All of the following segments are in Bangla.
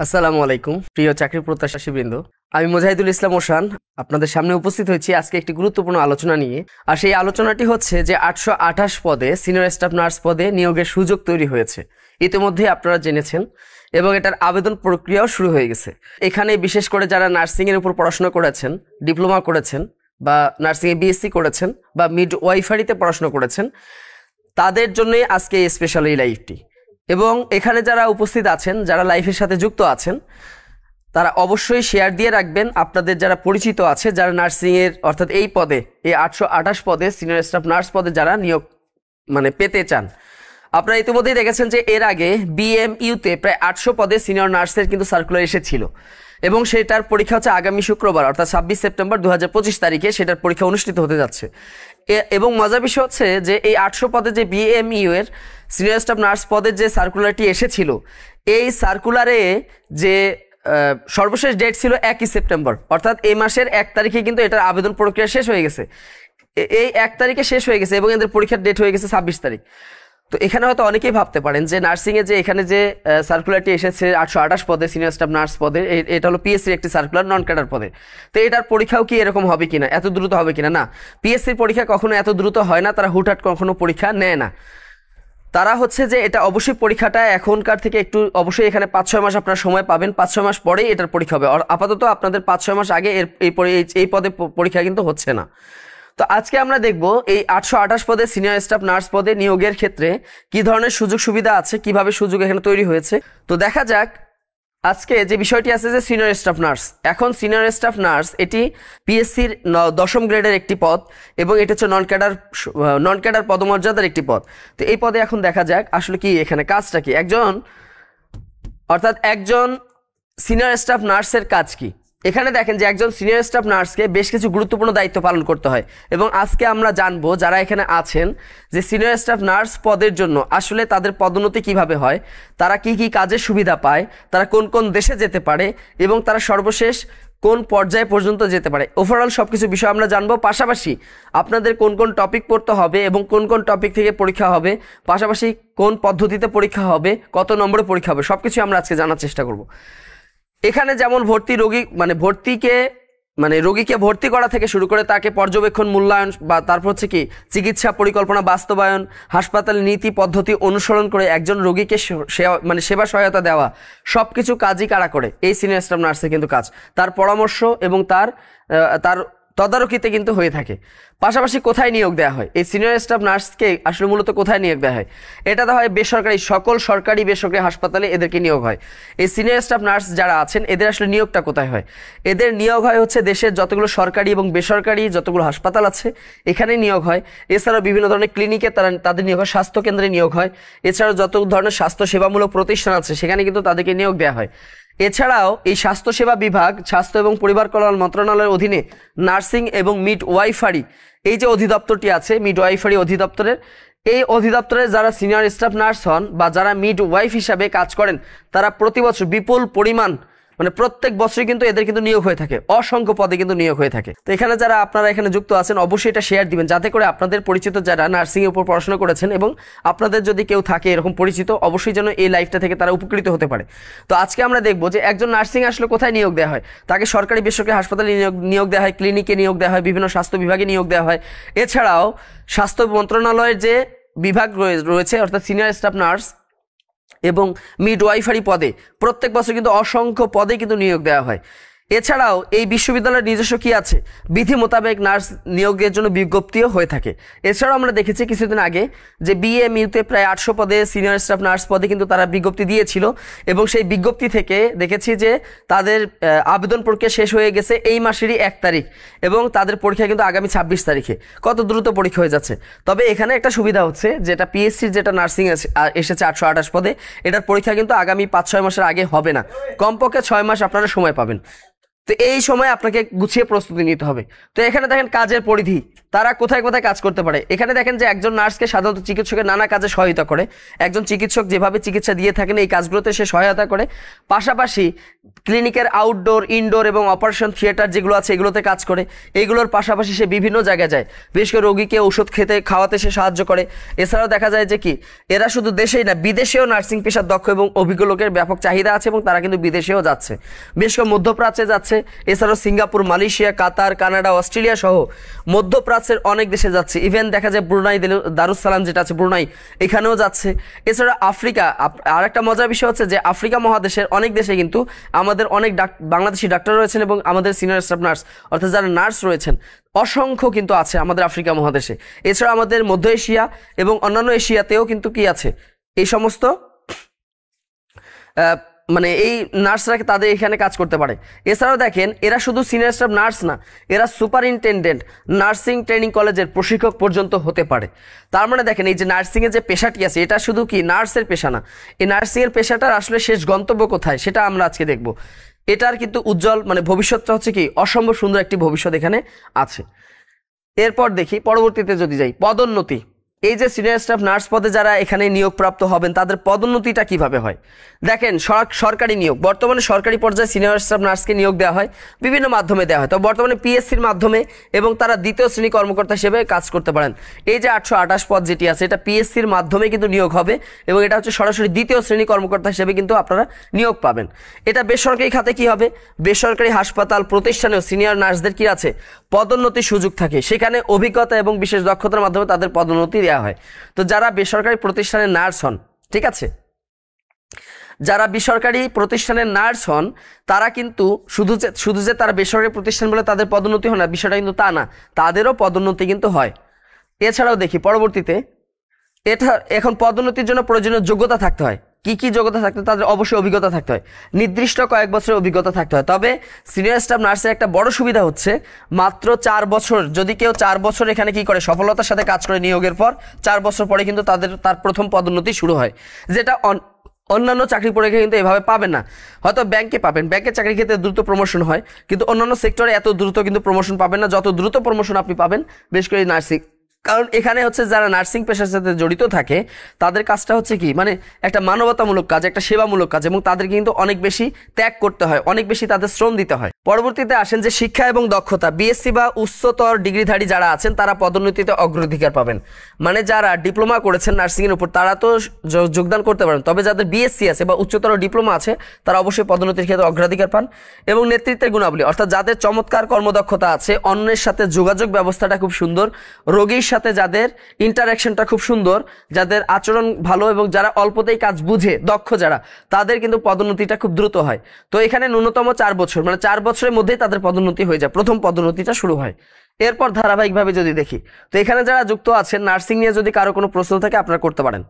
আসসালামু আলাইকুম প্রিয় চাকরি প্রত্যাশীবৃন্দ। আমি মুজাহিদুল ইসলাম ওশান আপনাদের সামনে উপস্থিত হয়েছি আজকে একটি গুরুত্বপূর্ণ আলোচনা নিয়ে। আর সেই আলোচনাটি হচ্ছে যে 828 পদে সিনিয়র স্টাফ নার্স পদে নিয়োগের সুযোগ তৈরি হয়েছে, ইতিমধ্যে আপনারা জেনেছেন, এবং এটার আবেদন প্রক্রিয়াও শুরু হয়ে গেছে। এখানে বিশেষ করে যারা নার্সিংয়ের উপর পড়াশোনা করেছেন, ডিপ্লোমা করেছেন বা নার্সিংয়ে বিএসসি করেছেন বা মিড ওয়াইফারিতে পড়াশোনা করেছেন, তাদের জন্যই আজকে এই স্পেশাল এই লাইভটি। এবং এখানে যারা উপস্থিত আছেন, যারা লাইফের সাথে যুক্ত আছেন, তারা অবশ্যই শেয়ার দিয়ে রাখবেন আপনাদের যারা পরিচিত আছে, যারা নার্সিংয়ের অর্থাৎ এই পদে, এই 828 পদে সিনিয়র স্টাফ নার্স পদে যারা নিয়োগ পেতে চান। আপনারা ইতিমধ্যেই দেখেছেন যে এর আগে বিএমইউতে প্রায় 800 পদে সিনিয়র নার্সের কিন্তু সার্কুলার এসেছিল, এবং সেটার পরীক্ষা হচ্ছে আগামী শুক্রবার অর্থাৎ 26 সেপ্টেম্বর 2025 তারিখে সেটার পরীক্ষা অনুষ্ঠিত হতে যাচ্ছে। এবং মজার বিষয় হচ্ছে যে এই 800 পদে যে বিএমইউ এর সিনিয়র স্টাফ নার্স পদের যে সার্কুলারটি এসেছিল, এই সার্কুলারে যে সর্বশেষ ডেট ছিল 1 সেপ্টেম্বর, অর্থাৎ এই মাসের 1 তারিখে কিন্তু এটার আবেদন প্রক্রিয়া শেষ হয়ে গেছে। এই 1 তারিখে শেষ হয়ে গেছে এবং এদের পরীক্ষার ডেট হয়ে গেছে 26 তারিখ। তো এখানে হয়তো অনেকেই ভাবতে পারেন যে নার্সিংয়ে যে এখানে যে সার্কুলারটি এসেছে 828 পদে সিনিয়র স্টাফ নার্স পদে, এটা হলো পিএসসির একটি সার্কুলার নন ক্যাডার পদে। তো এটার পরীক্ষাও কি এরকম হবে কিনা, এত দ্রুত হবে কিনা? না, পিএসসির পরীক্ষা কখনো এত দ্রুত হয় না, তারা হুটহাট কখনো পরীক্ষা নেয় না। তারা হচ্ছে যে এটা অবশ্যই পরীক্ষাটা এখনকার থেকে একটু অবশ্যই এখানে 5-6 মাস আপনারা সময় পাবেন, 5-6 মাস পরেই এটার পরীক্ষা হবে। আপাতত আপনাদের 5-6 মাস আগে এই পদে পরীক্ষা কিন্তু হচ্ছে না। তো আজকে আমরা দেখব এই 828 পদে সিনিয়র স্টাফ নার্স পদে নিয়োগের ক্ষেত্রে কি ধরনের সুযোগ সুবিধা আছে, কিভাবে সুযোগ এখানে তৈরি হয়েছে। তো দেখা যাক আজকে যে বিষয়টি আছে যে সিনিয়র স্টাফ নার্স। এখন সিনিয়র স্টাফ নার্স এটি পিএসসির 10ম গ্রেডের একটি পদ, এবং এটা হচ্ছে নন ক্যাডার পদমর্যাদার একটি পদ। তো এই পদে এখন দেখা যাক আসলে কি এখানে কাজটা কি, একজন সিনিয়র স্টাফ নার্সের কাজ কি। এখানে দেখেন যে একজন সিনিয়র স্টাফ নার্সকে বেশ কিছু গুরুত্বপূর্ণ দায়িত্ব পালন করতে হয়, এবং আজকে আমরা জানবো যারা এখানে আছেন যে সিনিয়র স্টাফ নার্স পদের জন্য আসলে তাদের পদোন্নতি কিভাবে হয়, তারা কি কি কাজের সুবিধা পায়, তারা কোন কোন দেশে যেতে পারে, এবং তারা সর্বশেষ কোন পর্যায়ে পর্যন্ত যেতে পারে। ওভারঅল সবকিছু বিষয় আমরা জানবো। পাশাপাশি আপনাদের কোন কোন টপিক পড়তে হবে এবং কোন কোন টপিক থেকে পরীক্ষা হবে, পাশাপাশি কোন পদ্ধতিতে পরীক্ষা হবে, কত নম্বরে পরীক্ষা হবে, সবকিছু আমরা আজকে জানার চেষ্টা করব। এখানে যেমন রোগীকে ভর্তি করা থেকে শুরু করে তাকে পর্যবেক্ষণ, মূল্যায়ন, বা তারপর হচ্ছে কি চিকিৎসা পরিকল্পনা বাস্তবায়ন, হাসপাতাল নীতি পদ্ধতি অনুসরণ করে একজন রোগীকে সেবা সহায়তা দেওয়া, সবকিছু কাজই কারা করে? এই সিনিয়র স্টাফ নার্সের কিন্তু কাজ। তার পরামর্শ এবং তার তদারকিতে কিন্তু হয়ে থাকে। পাশাপাশি কোথায় নিয়োগ দেওয়া হয় এই সিনিয়র স্টাফ নার্সকে, আসলে মূলত কোথায় নিয়োগ দেওয়া হয়? এটা দেওয়া হয় বেসরকারি, সকল সরকারি বেসরকারি হাসপাতালে এদেরকে নিয়োগ হয়। এই সিনিয়র স্টাফ নার্স যারা আছেন এদের আসলে নিয়োগটা কোথায় হয়? এদের নিয়োগ হয় হচ্ছে দেশের যতগুলো সরকারি এবং বেসরকারি যতগুলো হাসপাতাল আছে এখানে নিয়োগ হয়। এছাড়াও বিভিন্ন ধরনের ক্লিনিকে তাদের নিয়োগ হয়, স্বাস্থ্য কেন্দ্রে নিয়োগ হয়। এছাড়াও যত ধরনের স্বাস্থ্য সেবামূলক প্রতিষ্ঠান আছে সেখানে কিন্তু তাদেরকে নিয়োগ দেওয়া হয়। এছাড়াও এই স্বাস্থ্যসেবা বিভাগ, স্বাস্থ্য এবং পরিবার কল্যাণ মন্ত্রণালয়ের অধীনে নার্সিং এবং মিড ওয়াইফারি এই যে অধিদপ্তরটি আছে, মিড ওয়াইফারি অধিদপ্তরের, এই অধিদপ্তরে যারা সিনিয়র স্টাফ নার্স হন বা যারা মিড ওয়াইফ হিসাবে কাজ করেন, তারা প্রতি বছর বিপুল পরিমাণ প্রত্যেক বছরই কিন্তু এদের কিন্তু নিয়োগ হয়ে থাকে, অসংখ্য পদে কিন্তু নিয়োগ হয়ে থাকে। তো এখানে যারা আপনারা এখানে যুক্ত আছেন অবশ্যই এটা শেয়ার দিবেন, যাতে করে আপনাদের পরিচিত যারা নার্সিং এর উপর পড়াশোনা করেছেন এবং আপনাদের যদি কেউ থাকে এরকম পরিচিত, অবশ্যই যেন এই লাইফটা থেকে তারা উপকৃত হতে পারে। তো আজকে আমরা দেখবো যে একজন নার্সিং আসলে কোথায় নিয়োগ দেওয়া হয়। তাকে সরকারি বেসরকারি হাসপাতালে নিয়োগ দেওয়া হয়, ক্লিনিকে নিয়োগ দেওয়া হয়, বিভিন্ন স্বাস্থ্য বিভাগে নিয়োগ দেওয়া হয়। এছাড়াও স্বাস্থ্য মন্ত্রণালয়ের যে বিভাগ রয়েছে অর্থাৎ সিনিয়র স্টাফ নার্স এবং মিডওয়াইফারি পদে প্রত্যেক বছর কিন্তু অসংখ্য পদে কিন্তু নিয়োগ দেওয়া হয়। এছাড়াও এই বিশ্ববিদ্যালয়ের নিজস্ব কি আছে, বিধি মোতাবেক নার্স নিয়োগের জন্য বিজ্ঞপ্তিও হয়ে থাকে। এছাড়াও আমরা দেখেছি কিছুদিন আগে যে বিএমইউতে প্রায় 800 পদে সিনিয়র স্টাফ নার্স পদে কিন্তু তারা বিজ্ঞপ্তি দিয়েছিল, এবং সেই বিজ্ঞপ্তি থেকে দেখেছি যে তাদের আবেদন প্রক্রিয়া শেষ হয়ে গেছে এই মাসেরই 1 তারিখ, এবং তাদের পরীক্ষা কিন্তু আগামী 26 তারিখে। কত দ্রুত পরীক্ষা হয়ে যাচ্ছে। তবে এখানে একটা সুবিধা হচ্ছে, যেটা পিএসসির যেটা নার্সিং এসেছে 828 পদে, এটার পরীক্ষা কিন্তু আগামী 5-6 মাসের আগে হবে না, কমপক্ষে 6 মাস আপনারা সময় পাবেন। তো এই সময় আপনাকে গুছিয়ে প্রস্তুতি নিতে হবে। তো এখানে দেখেন কাজের পরিধি, তারা কোথায় কোথায় কাজ করতে পারে। এখানে দেখেন যে একজন নার্সকে সাধারণত চিকিৎসকের নানা কাজে সহায়তা করে, একজন চিকিৎসক যেভাবে চিকিৎসা দিয়ে থাকেন এই কাজগুলোতে সে সহায়তা করে। পাশাপাশি ক্লিনিকের আউটডোর, ইনডোর এবং অপারেশন থিয়েটার যেগুলো আছে এগুলোতে কাজ করে। এইগুলোর পাশাপাশি সে বিভিন্ন জায়গায় যায়, বিশেষ করে রোগীকে ওষুধ খাওয়াতে সে সাহায্য করে। এছাড়াও দেখা যায় যে কি এরা শুধু দেশেই না বিদেশেও নার্সিং পেশার দক্ষ এবং অভিজ্ঞ লোকের ব্যাপক চাহিদা আছে এবং তারা কিন্তু বিদেশেও যাচ্ছে, বিশেষ করে মধ্যপ্রাচ্যে যাচ্ছে। এছাড়াও সিঙ্গাপুর, মালয়েশিয়া, কাতার, কানাডা, অস্ট্রেলিয়া সহ মধ্যপ্রাচ্যের অনেক দেশে যাচ্ছে। ইভেন দেখা যায় ব্রুনাই, দারুসালাম যেটা আছে ব্রুনাই, এখানেও যাচ্ছে। এছাড়া আফ্রিকা, আর একটা মজার বিষয় হচ্ছে যে আফ্রিকা মহাদেশের অনেক দেশে কিন্তু আমাদের অনেক বাংলাদেশি ডাক্তার রয়েছেন এবং আমাদের সিনিয়র স্টাফ নার্স অর্থাৎ যারা নার্স রয়েছেন অসংখ্য কিন্তু আছে আমাদের আফ্রিকা মহাদেশে। এছাড়া আমাদের মধ্য এশিয়া এবং অন্যান্য এশিয়াতেও কিন্তু কি আছে এই সমস্ত মানে এই নার্সরা তাদের এখানে কাজ করতে পারে। এছাড়াও দেখেন এরা শুধু সিনিয়র স্টাফ নার্স না, এরা সুপারিনটেন্ডেন্ট, নার্সিং ট্রেনিং কলেজের প্রশিক্ষক পর্যন্ত হতে পারে। তার মানে দেখেন এই যে নার্সিংয়ের যে পেশাটি আছে এটা শুধু কি নার্সের পেশা না, এই নার্সিংয়ের পেশাটার আসলে শেষ গন্তব্য কোথায় সেটা আমরা আজকে দেখব। এটার কিন্তু উজ্জ্বল মানে ভবিষ্যৎটা হচ্ছে কি অসম্ভব সুন্দর একটি ভবিষ্যৎ এখানে আছে। এরপর দেখি পরবর্তীতে যদি যাই পদোন্নতি। এই যে সিনিয়র স্টাফ নার্স পদে যারা এখানে নিয়োগপ্রাপ্ত হবেন তাদের পদোন্নতিটা কিভাবে হয় দেখেন। সরকারি নিয়োগ, বর্তমানে সরকারি পর্যায়ে সিনিয়র স্টাফ নার্সকে নিয়োগ দেওয়া হয় বিভিন্ন মাধ্যমে দেওয়া হয়। তো বর্তমানে পিএসসির মাধ্যমে এবং তারা দ্বিতীয় শ্রেণী কর্মকর্তা হিসেবে কাজ করতে পারেন। এই যে 828 পদ যেটি আছে এটা পিএসসির মাধ্যমে কিন্তু নিয়োগ হবে এবং এটা হচ্ছে সরাসরি দ্বিতীয় শ্রেণী কর্মকর্তা হিসেবে কিন্তু আপনারা নিয়োগ পাবেন। এটা বেসরকারি খাতে কি হবে, বেসরকারি হাসপাতাল প্রতিষ্ঠানেও সিনিয়র নার্সদের কি আছে পদোন্নতির সুযোগ থাকে, সেখানে অভিজ্ঞতা এবং বিশেষ দক্ষতার মাধ্যমে তাদের পদোন্নতি দেওয়া হয়। তো যারা বেসরকারি প্রতিষ্ঠানের নার্স হন, ঠিক আছে, যারা বেসরকারি প্রতিষ্ঠানের নার্স হন তারা কিন্তু শুধু যে তারা বেসরকারি প্রতিষ্ঠান বলে তাদের পদোন্নতি হয় না, বিষয়টা কিন্তু তা না, তাদেরও পদোন্নতি কিন্তু হয়। এছাড়াও দেখি পরবর্তীতে এটা এখন পদোন্নতির জন্য প্রয়োজনীয় যোগ্যতা থাকতে হয়। কি কি যোগ্যতা থাকতে হয়? তাদের অবশ্যই অভিজ্ঞতা থাকতে হয়, নির্দিষ্ট কয়েক বছরের অভিজ্ঞতা থাকতে হয়। তবে সিনিয়র স্টাফ নার্সের একটা বড় সুবিধা হচ্ছে মাত্র 4 বছর, যদি কেউ 4 বছর এখানে কি করে সফলতার সাথে কাজ করে নিয়োগের পর 4 বছর পরে কিন্তু তার প্রথম পদোন্নতি শুরু হয়, যেটা অন্যান্য চাকরি পরীক্ষা কিন্তু এভাবে পাবেন না। হয়তো ব্যাংকে পাবেন, ব্যাংকের চাকরির ক্ষেত্রে দ্রুত প্রমোশন হয়, কিন্তু অন্যান্য সেক্টরে এত দ্রুত কিন্তু প্রমোশন পাবেন না যত দ্রুত প্রমোশন আপনি পাবেন বেশ করে নার্সিং। কারণ এখানে হচ্ছে যারা নার্সিং পেশার সাথে জড়িত থাকে তাদের কাজটা হচ্ছে কি মানে একটা মানবতামূলক কাজ, একটা সেবামূলক কাজ এবং তাদের কিন্তু অনেক বেশি ত্যাগ করতে হয়, অনেক বেশি তাদের শ্রম দিতে হয়। পরবর্তীতে আসেন যে শিক্ষা এবং দক্ষতা। বিএসসি বা উচ্চতর ডিগ্রিধারী যারা আছেন তারা পদোন্নতিতে অগ্রাধিকার পাবেন। মানে যারা ডিপ্লোমা করেছেন নার্সিংয়ের উপর তারা তো যোগদান করতে পারেন, তবে যাদের বিএসসি আছে বা উচ্চতর ডিপ্লোমা আছে তারা অবশ্যই পদোন্নতির ক্ষেত্রে অগ্রাধিকার পান। এবং নেতৃত্বের গুণাবলী অর্থাৎ যাদের চমৎকার কর্মদক্ষতা আছে, অন্যের সাথে যোগাযোগ ব্যবস্থাটা খুব সুন্দর, রোগীর সাথে যাদের ইন্টারাকশনটা খুব সুন্দর, যাদের আচরণ ভালো এবং যারা অল্পতেই কাজ বুঝে দক্ষ যারা, তাদের কিন্তু পদোন্নতিটা খুব দ্রুত হয়। তো এখানে ন্যূনতম 4 বছর মানে 4 বছরের মধ্যেই তাদের পদোন্নতি হয়ে যায়, প্রথম পদোন্নতিটা শুরু হয়। এরপর ধারাবাহিকভাবে যদি দেখি তো এখানে যারা যুক্ত আছেন নার্সিং নিয়ে যদি কারো কোনো প্রশ্ন থাকে আপনারা করতে পারেন।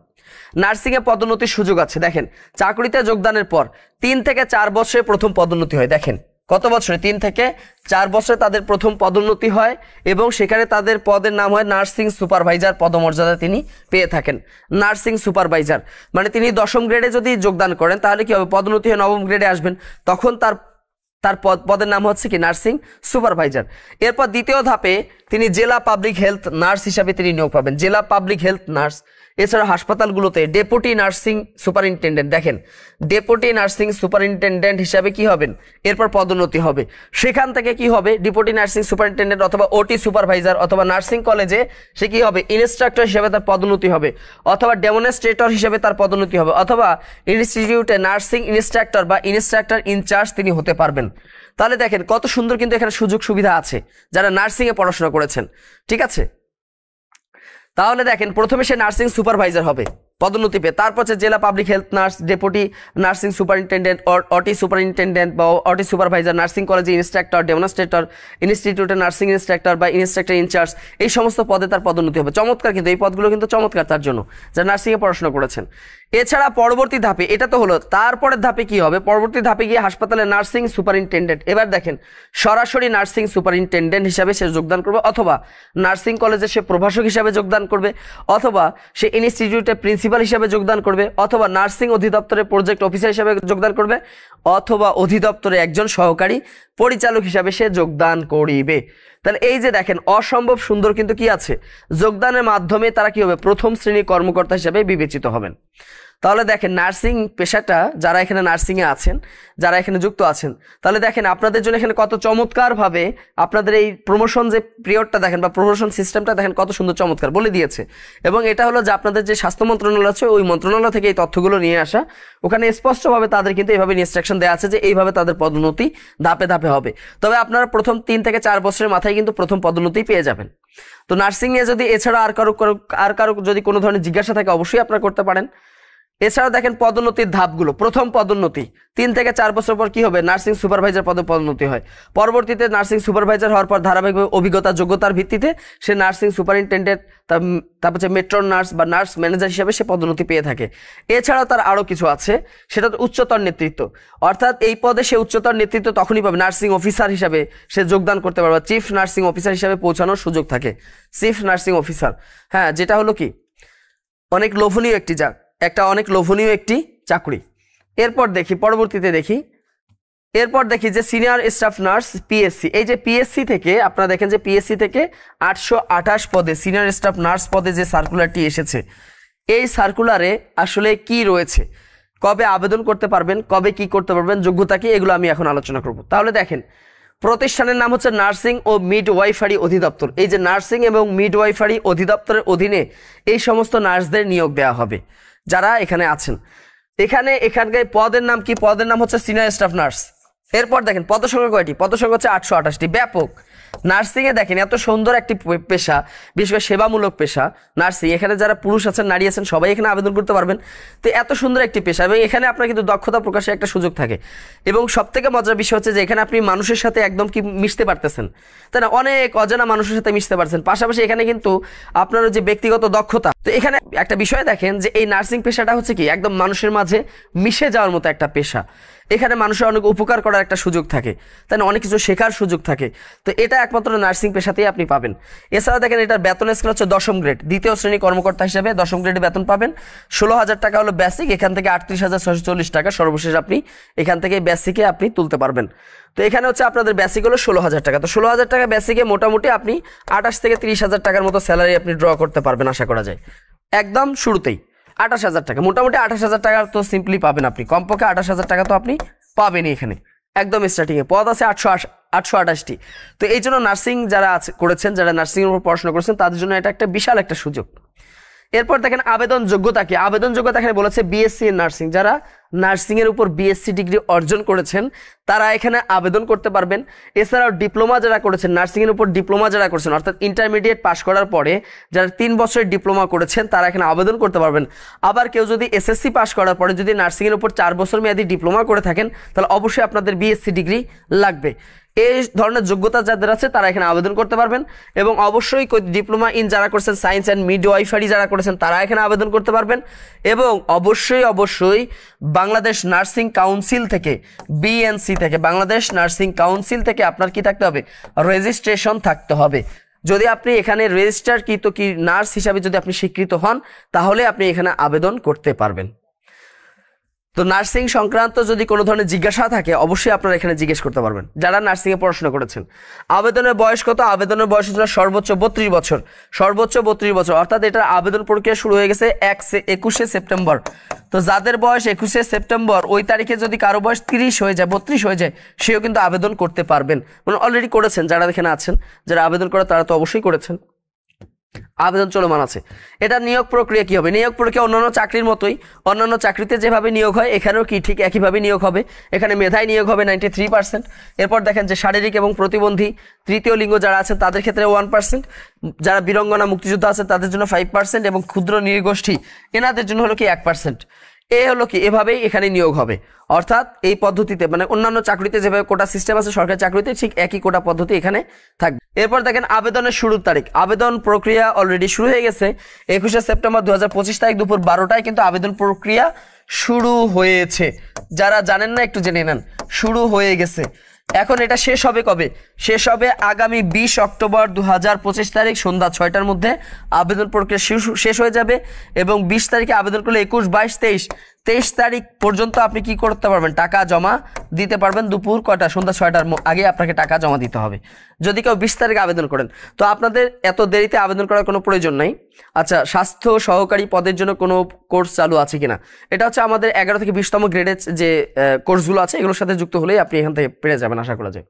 নার্সিংয়ে পদোন্নতির সুযোগ আছে। দেখেন চাকরিতে যোগদানের পর 3 থেকে 4 বছরে প্রথম পদোন্নতি হয়। দেখেন কত বছরে? 3 থেকে 4 বছরে তাদের প্রথম পদোন্নতি হয় এবং সেখানে তাদের পদের নাম হয় নার্সিং সুপারভাইজার পদমর্যাদা তিনি পেয়ে থাকেন। নার্সিং সুপারভাইজার মানে তিনি 10ম গ্রেডে যদি যোগদান করেন তাহলে কি হবে, পদোন্নতি হয়ে 9ম গ্রেডে আসবেন, তখন তার পদের নাম হচ্ছে কি নার্সিং সুপারভাইজার। এরপর দ্বিতীয় ধাপে তিনি জেলা পাবলিক হেলথ নার্স হিসাবে তিনি নিয়োগ পাবেন, জেলা পাবলিক হেলথ নার্স। এছাড়া হাসপাতালগুলোতে ডেপুটি নার্সিং সুপারিনটেন্ডেন্ট, দেখেন ডেপুটি নার্সিং সুপারিনটেন্ডেন্ট হিসাবে কি হবেন, এরপর পদোন্নতি হবে। সেখান থেকে কি হবে, ডেপুটি নার্সিং সুপারিনটেন্ডেন্ট অথবা ওটি সুপারভাইজার অথবা নার্সিং কলেজে সে কি হবে, ইনস্ট্রাক্টর হিসেবে তার পদোন্নতি হবে অথবা ডেমনস্ট্রেটর হিসেবে তার পদোন্নতি হবে অথবা ইনস্টিটিউটে নার্সিং ইনস্ট্রাক্টর বা ইনস্ট্রাক্টর ইনচার্জ তিনি হতে পারবেন। তাহলে দেখেন কত সুন্দর কিন্তু এখানে সুযোগ সুবিধা আছে যারা নার্সিংয়ে পড়াশোনা করেছেন, ঠিক আছে। তাহলে দেখেন প্রথমে সে নার্সিং সুপারভাইজার হবে পদোন্নতি পেয়ে, তারপর হচ্ছে জেলা public health nurse, deputy nursing superintendent, OT superintendent বা অটি সুপারভাইজার, নার্সিং কলেজে ইনস্ট্রাক্টর, ডেমনস্ট্রেটর, ইনস্টিটিউটে নার্সিং ইনস্ট্রাক্টর বা ইনস্ট্রাক্টর ইনচার্জ, এই সমস্ত পদে তার পদোন্নতি হবে। চমৎকার কিন্তু এই পদগুলো কিন্তু চমৎকার তার জন্য যারা নার্সিংয়ে পড়াশোনা করেছেন। এছাড়া পরবর্তী ধাপে, এটা তো হলো, তারপরের ধাপে কি হবে, পরবর্তী ধাপে গিয়ে হাসপাতালে নার্সিং সুপারিনটেন্ডেন্ট। এবার দেখেন সরাসরি নার্সিং সুপারিনটেন্ডেন্ট হিসাবে সে যোগদান করবে অথবা নার্সিং কলেজে সে প্রভাষক হিসাবে যোগদান করবে অথবা সে ইনস্টিটিউটে প্রিন্সিপাল প্রিন্সিপাল হিসেবে যোগদান করবে, অথবা নার্সিং অধিদপ্তরের প্রজেক্ট অফিসার হিসেবে যোগদান করবে, অথবা অধিদপ্তরে একজন সহকারী পরিচালক হিসাবে সে যোগদান করিবে। তাহলে এই যে দেখেন অসম্ভব সুন্দর কিন্তু কি আছে, যোগদানের মাধ্যমে তারা কি হবে, প্রথম শ্রেণীর কর্মকর্তা হিসেবে বিবেচিত হবেন। তাহলে দেখেন নার্সিং পেশাটা যারা এখানে নার্সিংয়ে আছেন, যারা এখানে যুক্ত আছেন, তাহলে দেখেন আপনাদের জন্য এখানে কত চমৎকারভাবে আপনাদের এই প্রমোশন যে পিরিয়ডটা দেখেন বা প্রমোশন সিস্টেমটা দেখেন কত সুন্দর চমৎকার বলে দিয়েছে। এবং এটা হলো যে আপনাদের যে স্বাস্থ্য মন্ত্রণালয় আছে ওই মন্ত্রণালয় থেকে এই তথ্যগুলো নিয়ে আসা। ওখানে স্পষ্টভাবে তাদের কিন্তু এইভাবে ইনস্ট্রাকশন দেওয়া আছে যে এইভাবে তাদের পদোন্নতি ধাপে ধাপে হবে। তবে আপনারা প্রথম 3 থেকে 4 বছরের মাথায় কিন্তু প্রথম পদোন্নতি পেয়ে যাবেন। তো নার্সিং নিয়ে যদি এছাড়া আর কারো যদি কোনো ধরনের জিজ্ঞাসা থাকে অবশ্যই আপনারা করতে পারেন। এছাড়াও দেখেন পদোন্নতির ধাপগুলো, প্রথম পদোন্নতি 3 থেকে 4 বছর পর কি হবে, নার্সিং সুপারভাইজার পদে পদোন্নতি হয়। পরবর্তীতে নার্সিং সুপারভাইজার হওয়ার পর ধারাবাহিকভাবে অভিজ্ঞতা যোগ্যতার ভিত্তিতে সে নার্সিং সুপারিনটেন্ডেন্ট, তারপর হচ্ছে মেট্রন নার্স বা নার্স ম্যানেজার হিসেবে সে পদোন্নতি পেয়ে থাকে। এছাড়াও তার আরও কিছু আছে, সেটা তো উচ্চতর নেতৃত্ব, অর্থাৎ এই পদে সে উচ্চতর নেতৃত্ব তখনই পাবে নার্সিং অফিসার হিসাবে সে যোগদান করতে পারবে, চিফ নার্সিং অফিসার হিসাবে পৌঁছানোর সুযোগ থাকে। চিফ নার্সিং অফিসার, হ্যাঁ, যেটা হলো কি অনেক লোভনীয় একটি চাকরি। এরপর দেখি যে সিনিয়র স্টাফ নার্স পিএসসি, এই যে পিএসসি থেকে আপনারা দেখেন যে পিএসসি থেকে 828 পদে সিনিয়র স্টাফ নার্স পদে যে সার্কুলারটি এসেছে, এই সার্কুলারে আসলে কি রয়েছে, কবে আবেদন করতে পারবেন, কবে কি করতে পারবেন, যোগ্যতা কি, এগুলো আমি এখন আলোচনা করব। তাহলে দেখেন প্রতিষ্ঠানের নাম হচ্ছে নার্সিং ও মিডওয়াইফারি অধিদপ্তর। এই যে নার্সিং এবং মিডওয়াইফারি অধিদপ্তরের অধীনে এই সমস্ত নার্সদের নিয়োগ দেওয়া হবে যারা এখানে আছেন। এখানকার পদের নাম কি, পদের নাম হচ্ছে সিনিয়র স্টাফ নার্স। এরপর দেখেন পদসংখ্যা কয়টি, পদসংখ্যা হচ্ছে 828টি। ব্যাপক নার্সিংয়ে দেখেন এত সুন্দর একটি পেশা, বিশেষ করে সেবামূলক পেশা নার্সিং, এখানে যারা পুরুষ আছেন নারী আছেন সবাই এখানে আবেদন করতে পারবেন। তো এত সুন্দর একটি পেশা এবং এখানে আপনার কিন্তু দক্ষতা প্রকাশের একটা সুযোগ থাকে। এবং সবথেকে মজার বিষয় হচ্ছে যে এখানে আপনি মানুষের সাথে একদম কি মিশতে পারতেছেন, তাই না, অনেক অজানা মানুষের সাথে মিশতে পারছেন। পাশাপাশি এখানে কিন্তু আপনার যে ব্যক্তিগত দক্ষতা, তো এখানে একটা বিষয় দেখেন যে এই নার্সিং পেশাটা হচ্ছে কি একদম মানুষের মাঝে মিশে যাওয়ার মতো একটা পেশা। এখানে মানুষের অনেক উপকার করার একটা সুযোগ থাকে, তাই না, অনেক কিছু শেখার সুযোগ থাকে। তো এটা একমাত্র নার্সিং পেশাতেই আপনি পাবেন। এছাড়া দেখেন এটার বেতন স্কেল হচ্ছে 10ম গ্রেড, 2য় শ্রেণী কর্মকর্তা হিসেবে 10ম গ্রেডে বেতন পাবেন। 16,000 টাকা হলো বেসিক, এখান থেকে 38,640 টাকা সর্বশেষ আপনি এখান থেকে বেসিকে আপনি তুলতে পারবেন। তো এখানে হচ্ছে আপনাদের বেসিক হলো 16,000 টাকা। তো 16,000 টাকা বেসিকে মোটামুটি আপনি 28 থেকে 30,000 টাকার মতো স্যালারি আপনি ড্র করতে পারবেন আশা করা যায়। একদম শুরুতেই 28,000 টাকা, মোটামুটি 28,000 টাকা তো সিম্পলি পাবেন আপনি, কমপক্ষে 28,000 টাকা তো আপনি পাবেনই এখানে একদম স্টার্টিংয়ে। পদ আছে 828টি। তো এই জন্য নার্সিং যারা করেছেন, যারা নার্সিংয়ের উপর পড়াশোনা করেছেন তাদের জন্য এটা একটা বিশাল একটা সুযোগ। এরপর দেখেন আবেদন যোগ্যতা কি, আবেদন যোগ্যতা এখানে বলেছে বিএসসি ইন নার্সিং, যারা নার্সিং এর উপর বিএসসি ডিগ্রি অর্জন করেছেন তারা এখানে আবেদন করতে পারবেন। এছাড়াও ডিপ্লোমা যারা করেছেন, নার্সিং এর উপর ডিপ্লোমা যারা করেছেন অর্থাৎ ইন্টারমিডিয়েট পাস করার পরে যারা 3 বছরের ডিপ্লোমা করেছেন তারা এখানে আবেদন করতে পারবেন। আবার কেউ যদি এসএসসি পাস করার পরে যদি নার্সিং এর উপর 4 বছর মেয়াদী ডিপ্লোমা করে থাকেন তাহলে অবশ্যই আপনাদের বিএসসি ডিগ্রি লাগবে। এই ধরনের যোগ্যতা যাদের আছে তারা এখানে আবেদন করতে পারবেন। এবং অবশ্যই ডিপ্লোমা ইন যারা করেছেন সায়েন্স অ্যান্ড মিডওয়াইফারি যারা করেছেন তারা এখানে আবেদন করতে পারবেন। এবং অবশ্যই বাংলাদেশ নার্সিং কাউন্সিল থেকে, বিএনসি থেকে, বাংলাদেশ নার্সিং কাউন্সিল থেকে আপনার কি থাকতে হবে, রেজিস্ট্রেশন থাকতে হবে। যদি আপনি এখানে রেজিস্টার কি নার্স হিসাবে যদি আপনি স্বীকৃত হন তাহলে আপনি এখানে আবেদন করতে পারবেন। তো নার্সিং সংক্রান্ত যদি কোনো ধরনের জিজ্ঞাসা থাকে অবশ্যই আপনারা এখানে জিজ্ঞেস করতে পারবেন যারা নার্সিংয়ে পড়াশোনা করেছেন। আবেদনের বয়স কত, আবেদনের বয়স হচ্ছে সর্বোচ্চ 32 বছর, সর্বোচ্চ 32 বছর, অর্থাৎ এটার আবেদন প্রক্রিয়া শুরু হয়ে গেছে 21শে সেপ্টেম্বর। তো যাদের বয়স 21শে সেপ্টেম্বর ওই তারিখে যদি কারো বয়স 30 হয়ে যায়, 32 হয়ে যায়, সেও কিন্তু আবেদন করতে পারবেন। মানে অলরেডি করেছেন যারা এখানে আছেন, যারা আবেদন করে তারা তো অবশ্যই করেছেন, আবেদন চলমান আছে। এটা নিয়োগ প্রক্রিয়া কি হবে, নিয়োগ প্রক্রিয়া অন্যান্য চাকরির মতোই, অন্যান্য চাকরিতে যেভাবে নিয়োগ হয় এখানেও কি ঠিক একইভাবে নিয়োগ হবে। এখানে মেধায় নিয়োগ হবে 93%। এরপর দেখেন যে শারীরিক এবং প্রতিবন্ধী তৃতীয় লিঙ্গ যারা আছেন তাদের ক্ষেত্রে 1%, যারা বীরঙ্গনা মুক্তিযোদ্ধা আছেন তাদের জন্য 5% এবং ক্ষুদ্র নৃগোষ্ঠী এনাদের জন্য হলো কি 1%। হলো কি এভাবেই এখানে নিয়োগ হবে। অর্থাৎ এই পদ্ধতিতে মানে অন্যান্য চাকরিতে যেভাবে কোটা সিস্টেম আছে সরকারি চাকরিতে ঠিক একই কোটা পদ্ধতি এখানে থাকবে। এরপর দেখেন আবেদনের শুরুর তারিখ, আবেদন প্রক্রিয়া অলরেডি শুরু হয়ে গেছে। 21শে সেপ্টেম্বর 2025 তারিখ দুপুর 12টায় কিন্তু আবেদন প্রক্রিয়া শুরু হয়েছে। যারা জানেন না একটু জেনে নেন, শুরু হয়ে গেছে। এখন এটা শেষ হবে কবে? শেষ হবে আগামী 20 অক্টোবর 2025 তারিখ সন্ধ্যা 6টার মধ্যে আবেদন প্রক্রিয়া শেষ হয়ে যাবে এবং 20 তারিখে আবেদন করলে 21, 22, 23 তারিখ পর্যন্ত আপনি কি করতে পারবেন? টাকা জমা দিতে পারবেন। দুপুর কটা? সন্ধ্যা 6টার আগে আপনাকে টাকা জমা দিতে হবে যদি কেউ 20 তারিখে আবেদন করেন। তো আপনাদের এত দেরিতে আবেদন করার কোনো প্রয়োজন নাই। আচ্ছা, স্বাস্থ্য সহকারী পদের জন্য কোনো কোর্স চালু আছে কিনা? এটা হচ্ছে আমাদের 11 থেকে 20তম গ্রেডের যে কোর্সগুলো আছে এগুলোর সাথে যুক্ত হলেই আপনি এখান থেকে পেয়ে যাবেন আশা করা যায়।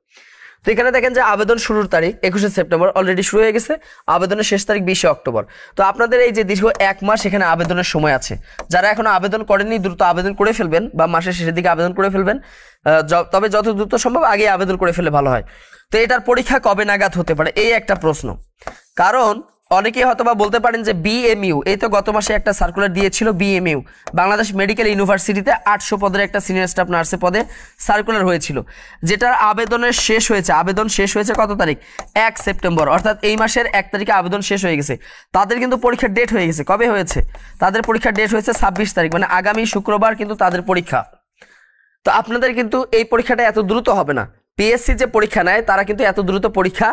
তো এখানে দেখেন যে আবেদন শুরুর তারিখ 21শে সেপ্টেম্বর অলরেডি শুরু হয়ে গেছে, আবেদনের শেষ তারিখ 20শে অক্টোবর। তো আপনাদের এই যে দীর্ঘ 1 মাস এখানে আবেদনের সময় আছে। যারা এখনো আবেদন করেননি দ্রুত আবেদন করে ফেলবেন বা মাসের শেষের দিকে আবেদন করে ফেলবেন, তবে যত দ্রুত সম্ভব আগে আবেদন করে ফেলে ভালো হয়। তো এটার পরীক্ষা কবে নাগাদ হতে পারে এই একটা প্রশ্ন। কারণ অনেকেই হয়তো বা বলতে পারেন যে বিএমইউ, এই তো গত মাসে একটা সার্কুলার দিয়েছিল বিএমইউ, বাংলাদেশ মেডিকেল ইউনিভার্সিটিতে 800 পদের একটা সিনিয়র স্টাফ নার্সের পদে সার্কুলার হয়েছিল, যেটার আবেদন শেষ হয়েছে কত তারিখ? 1 সেপ্টেম্বর, অর্থাৎ এই মাসের 1 তারিখে আবেদন শেষ হয়ে গেছে। তাদের কিন্তু পরীক্ষার ডেট হয়ে গেছে। কবে হয়েছে? তাদের পরীক্ষার ডেট হয়েছে 26 তারিখ, মানে আগামী শুক্রবার কিন্তু তাদের পরীক্ষা। তো আপনাদের কিন্তু এই পরীক্ষাটা এত দ্রুত হবে না। পিএসসি যে পরীক্ষা নেয় তারা কিন্তু এত দ্রুত পরীক্ষা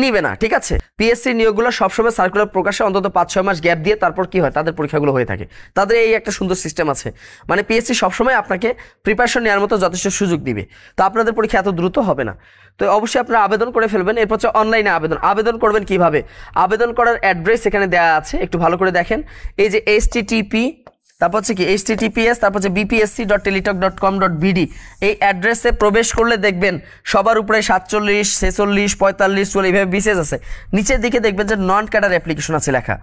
নিবে না, ঠিক আছে? পিএসসি নিয়োগগুলো সবসময় সার্কুলার প্রকাশে অন্তত 5-6 মাস গ্যাপ দিয়ে তারপর কি হয়, তাদের পরীক্ষাগুলো হয়ে থাকে। তাদের এই একটা সুন্দর সিস্টেম আছে, মানে পিএসসি সবসময় আপনাকে প্রিপারেশন নেওয়ার মতো যথেষ্ট সুযোগ দিবে। তো আপনাদের পরীক্ষা এত দ্রুত হবে না। তো অবশ্যই আপনারা আবেদন করে ফেলবেন। এরপর হচ্ছে অনলাইনে আবেদন করবেন কিভাবে? আবেদন করার অ্যাড্রেস এখানে দেওয়া আছে, একটু ভালো করে দেখেন। এই যে http, তারপর হচ্ছে কি https, তারপর হচ্ছে bpsc.teletalk.com.bd, এই অ্যাড্রেসে প্রবেশ করলে দেখবেন সবার উপরে 47, 46, 45, 44 এইভাবে বিশেষ আছে। নিচের দিকে দেখবেন যে নন ক্যাডার অ্যাপ্লিকেশন আছে লেখা,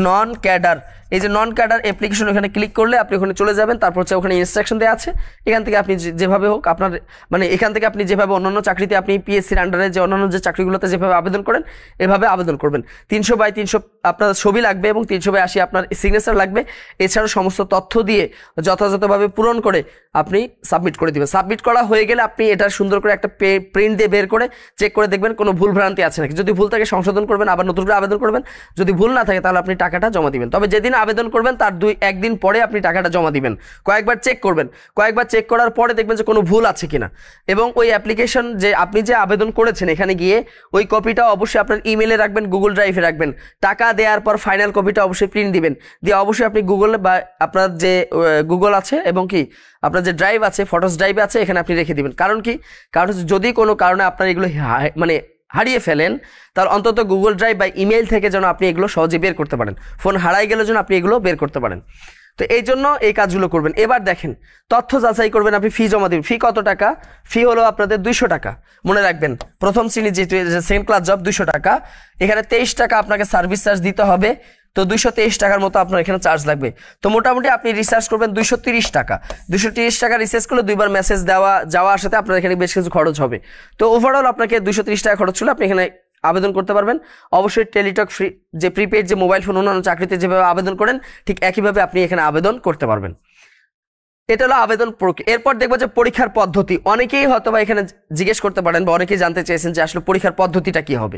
নন ক্যাডার। এই যে নন ক্যাডার অ্যাপ্লিকেশন, ওখানে ক্লিক করলে আপনি ওখানে চলে যাবেন। তারপর হচ্ছে ওখানে ইনস্ট্রাকশন দেওয়া আছে, এখান থেকে আপনি যেভাবে হোক আপনার মানে এখান থেকে আপনি যেভাবে অন্যান্য চাকরিতে আপনি পিএসসির আন্ডারে যে অন্যান্য যে চাকরিগুলোতে যেভাবে আবেদন করেন এভাবে আবেদন করবেন। 300/300 আপনার ছবি লাগবে এবং 300/80 আপনার সিগনেচার লাগবে। এছাড়াও সমস্ত তথ্য দিয়ে যথাযথভাবে পূরণ করে আপনি সাবমিট করে দিবেন। সাবমিট করা হয়ে গেলে আপনি এটা সুন্দর করে একটা প্রিন্ট দিয়ে বের করে চেক করে দেখবেন কোনো ভুল ভ্রান্তি আছে নাকি। যদি ভুল থাকে সংশোধন করবেন, আবার নতুন করে আবেদন করবেন। যদি ভুল না থাকে তাহলে আপনি টাকাটা জমা দিবেন। তবে যেদিন আবেদন করবেন তার 1 দিন পরে আপনি টাকাটা জমা দিবেন। কয়েকবার চেক করবেন, কয়েকবার চেক করার পরে দেখবেন যে কোনো ভুল আছে কিনা। এবং ওই অ্যাপ্লিকেশন যে আপনি যে আবেদন করেছেন এখানে গিয়ে ওই কপিটা অবশ্যই আপনার ইমেলে রাখবেন, গুগল ড্রাইভে রাখবেন। টাকা দেওয়ার পর ফাইনাল কপিটা অবশ্যই প্রিন্ট দিবেন, দিয়ে অবশ্যই আপনি গুগলে বা আপনার যে গুগল আছে এবং কি আপনার যে ড্রাইভ আছে, ফটোস ড্রাইভে আছে, এখানে আপনি রেখে দিবেন। কারণ কি? কারণ যদি কোনো কারণে আপনার এগুলো মানে হারিয়ে ফেলেন তাহলে অন্তত গুগল ড্রাইভ বা ইমেল থেকে যেন আপনি এগুলো সহজে বের করতে পারেন। ফোন হারাই গেলে যেন আপনি এগুলো বের করতে পারেন। তো এই জন্য এই কাজগুলো করবেন। এবার দেখেন তথ্য যাচাই করবেন, আপনি ফি জমা দিবেন। ফি কত টাকা? ফি হলো আপনাদের 200 টাকা। মনে রাখবেন প্রথম শ্রেণী যেহেতু সেকেন্ড ক্লাস জব 200 টাকা। এখানে 23 টাকা আপনাকে সার্ভিস চার্জ দিতে হবে। তো 223 টাকার মতো আপনার এখানে চার্জ লাগবে। তো মোটামুটি আপনি রিচার্জ করবেন 230 টাকা। 230 টাকা রিচার্জ করলে 2বার মেসেজ যাওয়া আসাতে আপনার এখানে বেশ কিছু খরচ হবে। তো ওভারঅল আপনাকে 230 টাকা খরচ ছিল, আপনি এখানে আবেদন করতে পারবেন। অবশ্যই টেলিটক ফ্রি যে প্রিপেড যে মোবাইল ফোন অন্যান্য চাকরিতে যেভাবে আবেদন করেন ঠিক একইভাবে আপনি এখানে আবেদন করতে পারবেন। এটা হলো আবেদন প্রক্রিয়া। এরপর দেখবো যে পরীক্ষার পদ্ধতি। অনেকেই হয়তো বা এখানে জিজ্ঞেস করতে পারেন বা অনেকেই জানতে চেয়েছেন যে আসলে পরীক্ষার পদ্ধতিটা কি হবে,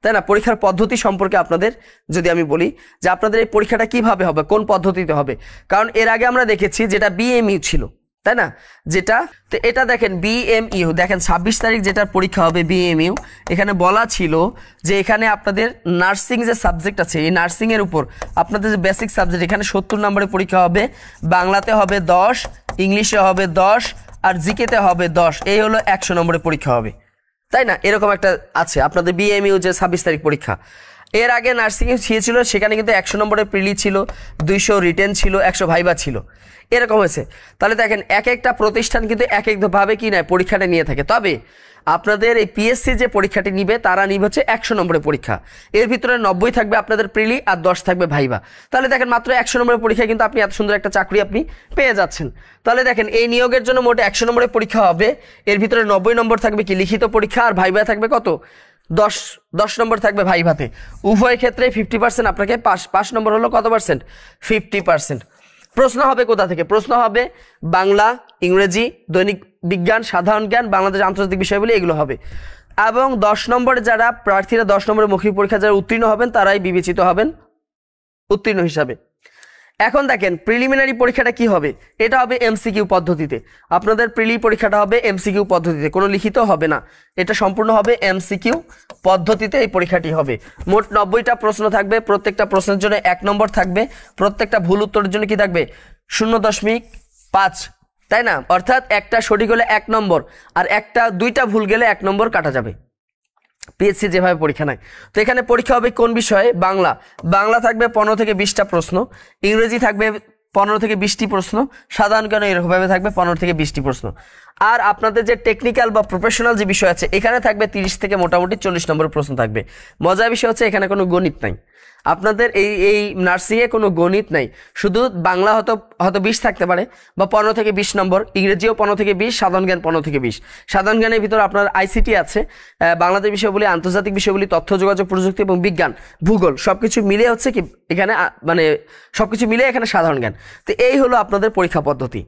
তাই না? পরীক্ষার পদ্ধতি সম্পর্কে আপনাদের যদি আমি বলি যে আপনাদের এই পরীক্ষাটা কিভাবে হবে, কোন পদ্ধতিতে হবে। কারণ এর আগে আমরা দেখেছি যেটা বিএমইউ ছিল, তাই না? যেটা তো এটা দেখেন বিএমইউ, দেখেন 26 তারিখ যেটার পরীক্ষা হবে বিএমইউ, এখানে বলা ছিল যে এখানে আপনাদের নার্সিং যে সাবজেক্ট আছে এই নার্সিং এর উপর আপনাদের যে বেসিক সাবজেক্ট এখানে 70 নম্বরের পরীক্ষা হবে। বাংলাতে হবে 10, ইংলিশে হবে 10 আর জিকেতে হবে 10। এই হলো 100 নম্বরের পরীক্ষা হবে, তাই না? এরকম একটা আছে আপনাদের বিএমইউ যে 26 তারিখ পরীক্ষা। এর আগে নার্সিং ছিল সেখানে কিন্তু 100 নম্বরের প্রিলি ছিল, 200 রিটেন ছিল, 100 ভাইবা ছিল, এরকম হয়েছে। তাহলে দেখেন এক একটা প্রতিষ্ঠান কিন্তু এক একভাবে কি নেয় পরীক্ষাটা নিয়ে থাকে। তবে আপনাদের এই পিএসসি যে পরীক্ষাটি নিবে তারা নিবে হচ্ছে 100 নম্বরের পরীক্ষা। এর ভিতরে 90 থাকবে আপনাদের প্রিলি আর 10 থাকবে ভাইবা। তাহলে দেখেন মাত্র 100 নম্বরের পরীক্ষা কিন্তু আপনি এত সুন্দর একটা চাকরি আপনি পেয়ে যাচ্ছেন। তাহলে দেখেন এই নিয়োগের জন্য মোট 100 নম্বরের পরীক্ষা হবে। এর ভিতরে 90 নম্বর থাকবে কি লিখিত পরীক্ষা আর ভাইবা থাকবে কত? 10 নম্বর থাকবে ভাইভাতে। উভয় ক্ষেত্রে 50% আপনাকে পাস নম্বর হলো কত পার্সেন্ট? 50%। প্রশ্ন হবে কোথা থেকে? প্রশ্ন হবে বাংলা, ইংরেজি, দৈনিক বিজ্ঞান, সাধারণ জ্ঞান, বাংলাদেশ আন্তর্জাতিক বিষয়গুলি, এগুলো হবে। এবং 10 নম্বরে যারা প্রার্থীরা 10 নম্বরের মৌখিক পরীক্ষা যারা উত্তীর্ণ হবেন তারাই বিবেচিত হবেন উত্তীর্ণ হিসাবে। এখন দেখেন প্রিলিমিনারি পরীক্ষাটা কি হবে, এটা হবে এমসিকিউ পদ্ধতিতে। আপনাদের প্রিলি পরীক্ষাটা হবে এমসিকিউ পদ্ধতিতে, কোনো লিখিত হবে না, এটা সম্পূর্ণ হবে এমসিকিউ পদ্ধতিতে এই পরীক্ষাটি হবে। মোট 90টা প্রশ্ন থাকবে, প্রত্যেকটা প্রশ্নের জন্য 1 নম্বর থাকবে, প্রত্যেকটা ভুল উত্তরের জন্য কি থাকবে 0.5, তাই না? অর্থাৎ একটা সঠিক হলে 1 নম্বর, আর দুইটা ভুল গেলে 1 নম্বর কাটা যাবে। পিএসসি যেভাবে পরীক্ষা নেয়। তো এখানে পরীক্ষা হবে কোন বিষয়ে? বাংলা থাকবে 15 থেকে 20টা প্রশ্ন, ইংরেজি থাকবে 15 থেকে 20টি প্রশ্ন, সাধারণ জ্ঞান এরকমভাবে থাকবে 15 থেকে 20টি প্রশ্ন। আর আপনাদের যে টেকনিক্যাল বা প্রফেশনাল যে বিষয় আছে এখানে থাকবে 30 থেকে মোটামুটি 40 নম্বরের প্রশ্ন থাকবে। মজার বিষয় হচ্ছে এখানে কোনো গণিত নাই, আপনাদের এই নার্সিংয়ে কোনো গণিত নাই, শুধু বাংলা হয়তো 20 থাকতে পারে বা 15 থেকে 20 নম্বর, ইংরেজিও 15 থেকে 20, সাধারণ জ্ঞান 15 থেকে 20। সাধারণ জ্ঞানের ভিতর আপনার আইসিটি আছে, বাংলাদেশ বিষয়গুলি, আন্তর্জাতিক বিষয়গুলি, তথ্য যোগাযোগ প্রযুক্তি এবং বিজ্ঞান, ভূগোল সবকিছু মিলে হচ্ছে কি এখানে মানে সবকিছু মিলে এখানে সাধারণ জ্ঞান। তো এই হলো আপনাদের পরীক্ষা পদ্ধতি।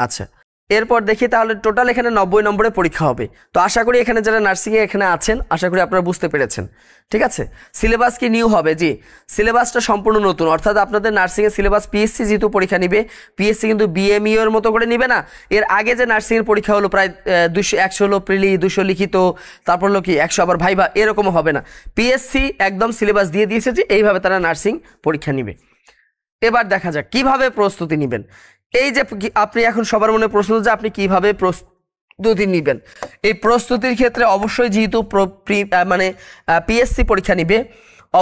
আচ্ছা, এরপর দেখি তাহলে টোটাল এখানে 90 নম্বরের পরীক্ষা হবে। তো আশা করি এখানে যারা নার্সিংয়ে এখানে আছেন আশা করি আপনারা বুঝতে পেরেছেন, ঠিক আছে? সিলেবাস কি নিউ হবে? জি, সিলেবাসটা সম্পূর্ণ নতুন, অর্থাৎ আপনাদের নার্সিংয়ের সিলেবাস পিএসসি যেহেতু পরীক্ষা নিবে, পিএসসি কিন্তু বিএমইউ এর মতো করে নিবে না। এর আগে যে নার্সিংয়ের পরীক্ষা হলো প্রায় 100 হলো প্রিলি, 200 লিখিত, তারপর হলো কি 100 আবার ভাইভা, এরকম হবে না। পিএসসি একদম সিলেবাস দিয়ে দিয়েছে যে এইভাবে তারা নার্সিং পরীক্ষা নিবে। এবার দেখা যাক কিভাবে প্রস্তুতি নেবেন। এই যে আপনি এখন সবার মনে প্রশ্ন যে আপনি কিভাবে প্রস্তুতি নেবেন, এই প্রস্তুতির ক্ষেত্রে অবশ্যই যেহেতু মানে পিএসসি পরীক্ষা নিবে,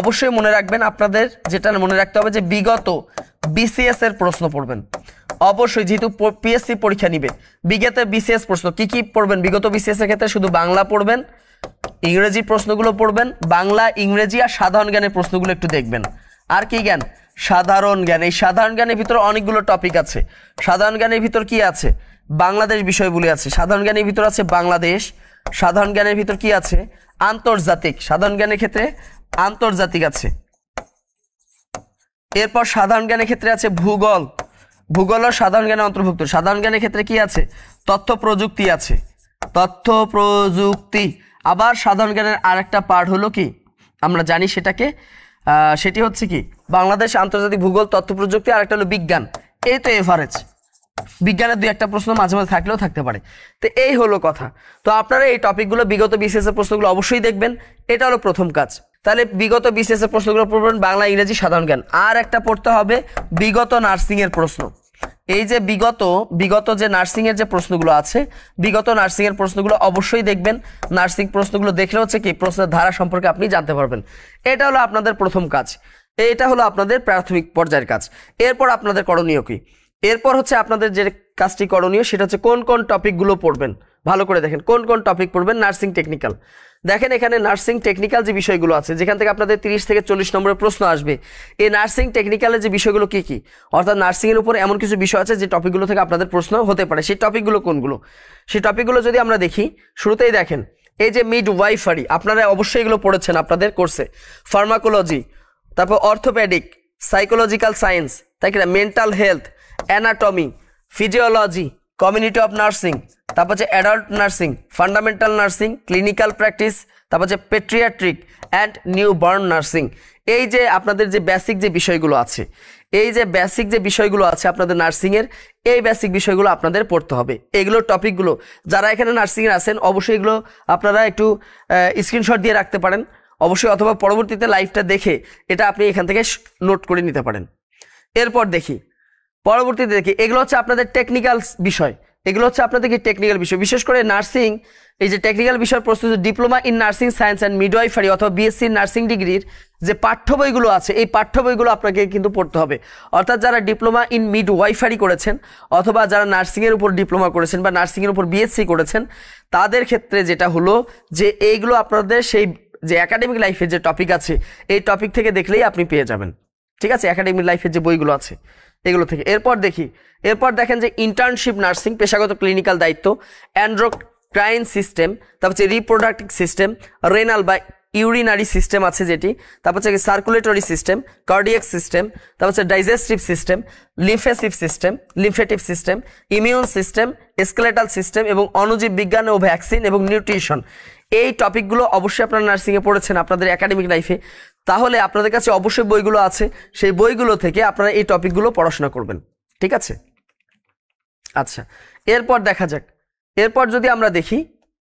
অবশ্যই মনে রাখবেন, আপনাদের যেটা মনে রাখতে হবে যে বিগত বিসিএস এর প্রশ্ন পড়বেন। অবশ্যই যেহেতু পিএসসি পরীক্ষা নিবে, বিগত বিসিএস প্রশ্ন কি পড়বেন? বিগত বিসিএস এর ক্ষেত্রে শুধু বাংলা পড়বেন, ইংরেজি প্রশ্নগুলো পড়বেন, বাংলা, ইংরেজি আর সাধারণ জ্ঞানের প্রশ্নগুলো একটু দেখবেন। আর কি জ্ঞান? সাধারণ জ্ঞান। এই সাধারণ জ্ঞানের ভিতরে অনেকগুলো টপিক আছে। সাধারণ জ্ঞানের ভিতর কি আছে? বাংলাদেশ বিষয়গুলি আছে। সাধারণ জ্ঞানের ভিতর আছে বাংলাদেশ। সাধারণ জ্ঞানের ভিতর কি আছে? আন্তর্জাতিক। সাধারণ জ্ঞানের ক্ষেত্রে আন্তর্জাতিক আছে। এরপর সাধারণ জ্ঞানের ক্ষেত্রে আছে ভূগোল। ভূগোল ও সাধারণ জ্ঞানের অন্তর্ভুক্ত। সাধারণ জ্ঞানের ক্ষেত্রে কি আছে? তথ্য প্রযুক্তি আছে। তথ্য প্রযুক্তি। আবার সাধারণ জ্ঞানের আরেকটা পার্ট হলো কি আমরা জানি সেটি হচ্ছে কি বাংলাদেশ, আন্তর্জাতিক, ভূগোল, তথ্য প্রযুক্তি, আর একটা হলো বিজ্ঞান। এই তো এভারেজ। বিজ্ঞানের 2-1টা প্রশ্ন মাঝে মাঝে থাকলেও থাকতে পারে। তো এই হলো কথা। তো আপনারা এই টপিকগুলো বিগত বিসিএস এর প্রশ্নগুলো অবশ্যই দেখবেন, এটা হলো প্রথম কাজ। তাহলে বিগত বিসিএস এর প্রশ্নগুলো পড়বেন, বাংলা, ইংরেজি, সাধারণ জ্ঞান। আর একটা পড়তে হবে বিগত নার্সিং এর প্রশ্ন। এই যে বিগত যে নার্সিং এর যে প্রশ্নগুলো আছে, বিগত নার্সিং এর প্রশ্নগুলো অবশ্যই দেখবেন। নার্সিং প্রশ্নগুলো দেখলে হচ্ছে কি প্রশ্নের ধারা সম্পর্কে আপনি জানতে পারবেন। এটা হলো আপনাদের প্রথম কাজ, এটা হলো আপনাদের প্রাথমিক পর্যায়ের কাজ। এরপর আপনাদের করণীয় কি? এরপর হচ্ছে আপনাদের যে কাজটি করণীয় সেটা হচ্ছে কোন কোন টপিকগুলো পড়বেন। ভালো করে দেখেন কোন কোন টপিক পড়বেন। নার্সিং টেকনিক্যাল, দেখেন এখানে নার্সিং টেকনিক্যাল যে বিষয়গুলো আছে, যেখান থেকে আপনাদের 30 থেকে 40 নম্বরের প্রশ্ন আসবে। এই নার্সিং টেকনিক্যালের যে বিষয়গুলো কি কি, অর্থাৎ নার্সিংয়ের উপর এমন কিছু বিষয় আছে যে টপিকগুলো থেকে আপনাদের প্রশ্ন হতে পারে। সেই টপিকগুলো কোনগুলো? সেই টপিকগুলো যদি আমরা দেখি, শুরুতেই দেখেন এই যে মিডওয়াইফারি, আপনারা অবশ্যই এগুলো পড়েছেন আপনাদের কোর্সে। ফার্মাকোলজি, তারপর অর্থোপেডিক, সাইকোলজিক্যাল সায়েন্স, তাই কিনা, mental health, anatomy, physiology, community of nursing, তারপর হচ্ছে adult nursing, fundamental nursing, clinical practice, তারপর হচ্ছে পেট্রিয়াট্রিক অ্যান্ড নিউ বর্ন নার্সিং। এই যে আপনাদের যে বেসিক যে বিষয়গুলো আছে, আপনাদের নার্সিংয়ের এই বেসিক বিষয়গুলো আপনাদের পড়তে হবে। এগুলো টপিকগুলো যারা এখানে নার্সিংয়ে আছেন অবশ্যই এগুলো আপনারা একটু স্ক্রিনশট দিয়ে রাখতে পারেন অবশ্যই, অথবা পরবর্তীতে লাইভটা দেখে এটা আপনি এখান থেকে নোট করে নিতে পারেন। এরপর দেখি এগুলো হচ্ছে আপনাদের টেকনিক্যাল বিষয়। বিশেষ করে নার্সিং, এই যে টেকনিক্যাল বিষয় প্রস্তুতি, diploma in nursing science and midwifery অথবা বিএসসি নার্সিং ডিগ্রির যে পাঠ্য বইগুলো আছে, এই পাঠ্য বইগুলো আপনাকে কিন্তু পড়তে হবে। অর্থাৎ যারা ডিপ্লোমা ইন মিডওয়াইফারি করেছেন অথবা যারা নার্সিংয়ের উপর ডিপ্লোমা করেছেন বা নার্সিংয়ের উপর বিএসসি করেছেন, তাদের ক্ষেত্রে যেটা হলো যে এইগুলো আপনাদের সেই যে একাডেমিক লাইফের যে টপিক আছে এই টপিক থেকে দেখলেই আপনি পেয়ে যাবেন। ঠিক আছে, একাডেমিক লাইফের যে বইগুলো আছে এগুলো থেকে। এরপর দেখেন যে ইন্টার্নশিপ নার্সিং, পেশাগত ক্লিনিক্যাল দায়িত্ব, অ্যান্ড্রোক্রাইন সিস্টেম, তারপর হচ্ছে রিপ্রোডাক্টিভ সিস্টেম, রেনাল বা ইউরিনারি সিস্টেম আছে যেটি, তারপর হচ্ছে সার্কুলেটরি সিস্টেম, কার্ডিয়াক সিস্টেম, তারপর হচ্ছে digestive system, lymphatic system, immune system, skeletal system এবং অণুজীব বিজ্ঞান ও ভ্যাকসিন এবং নিউট্রিশন। এই টপিকগুলো অবশ্যই আপনারা নার্সিংয়ে পড়েছেন আপনাদের একাডেমিক লাইফে। তাহলে আপনাদের কাছে অবশ্যই বইগুলো আছে, সেই বইগুলো থেকে আপনারা এই টপিকগুলো পড়াশোনা করবেন, ঠিক আছে। আচ্ছা, এরপর দেখা যাক, এরপর যদি আমরা দেখি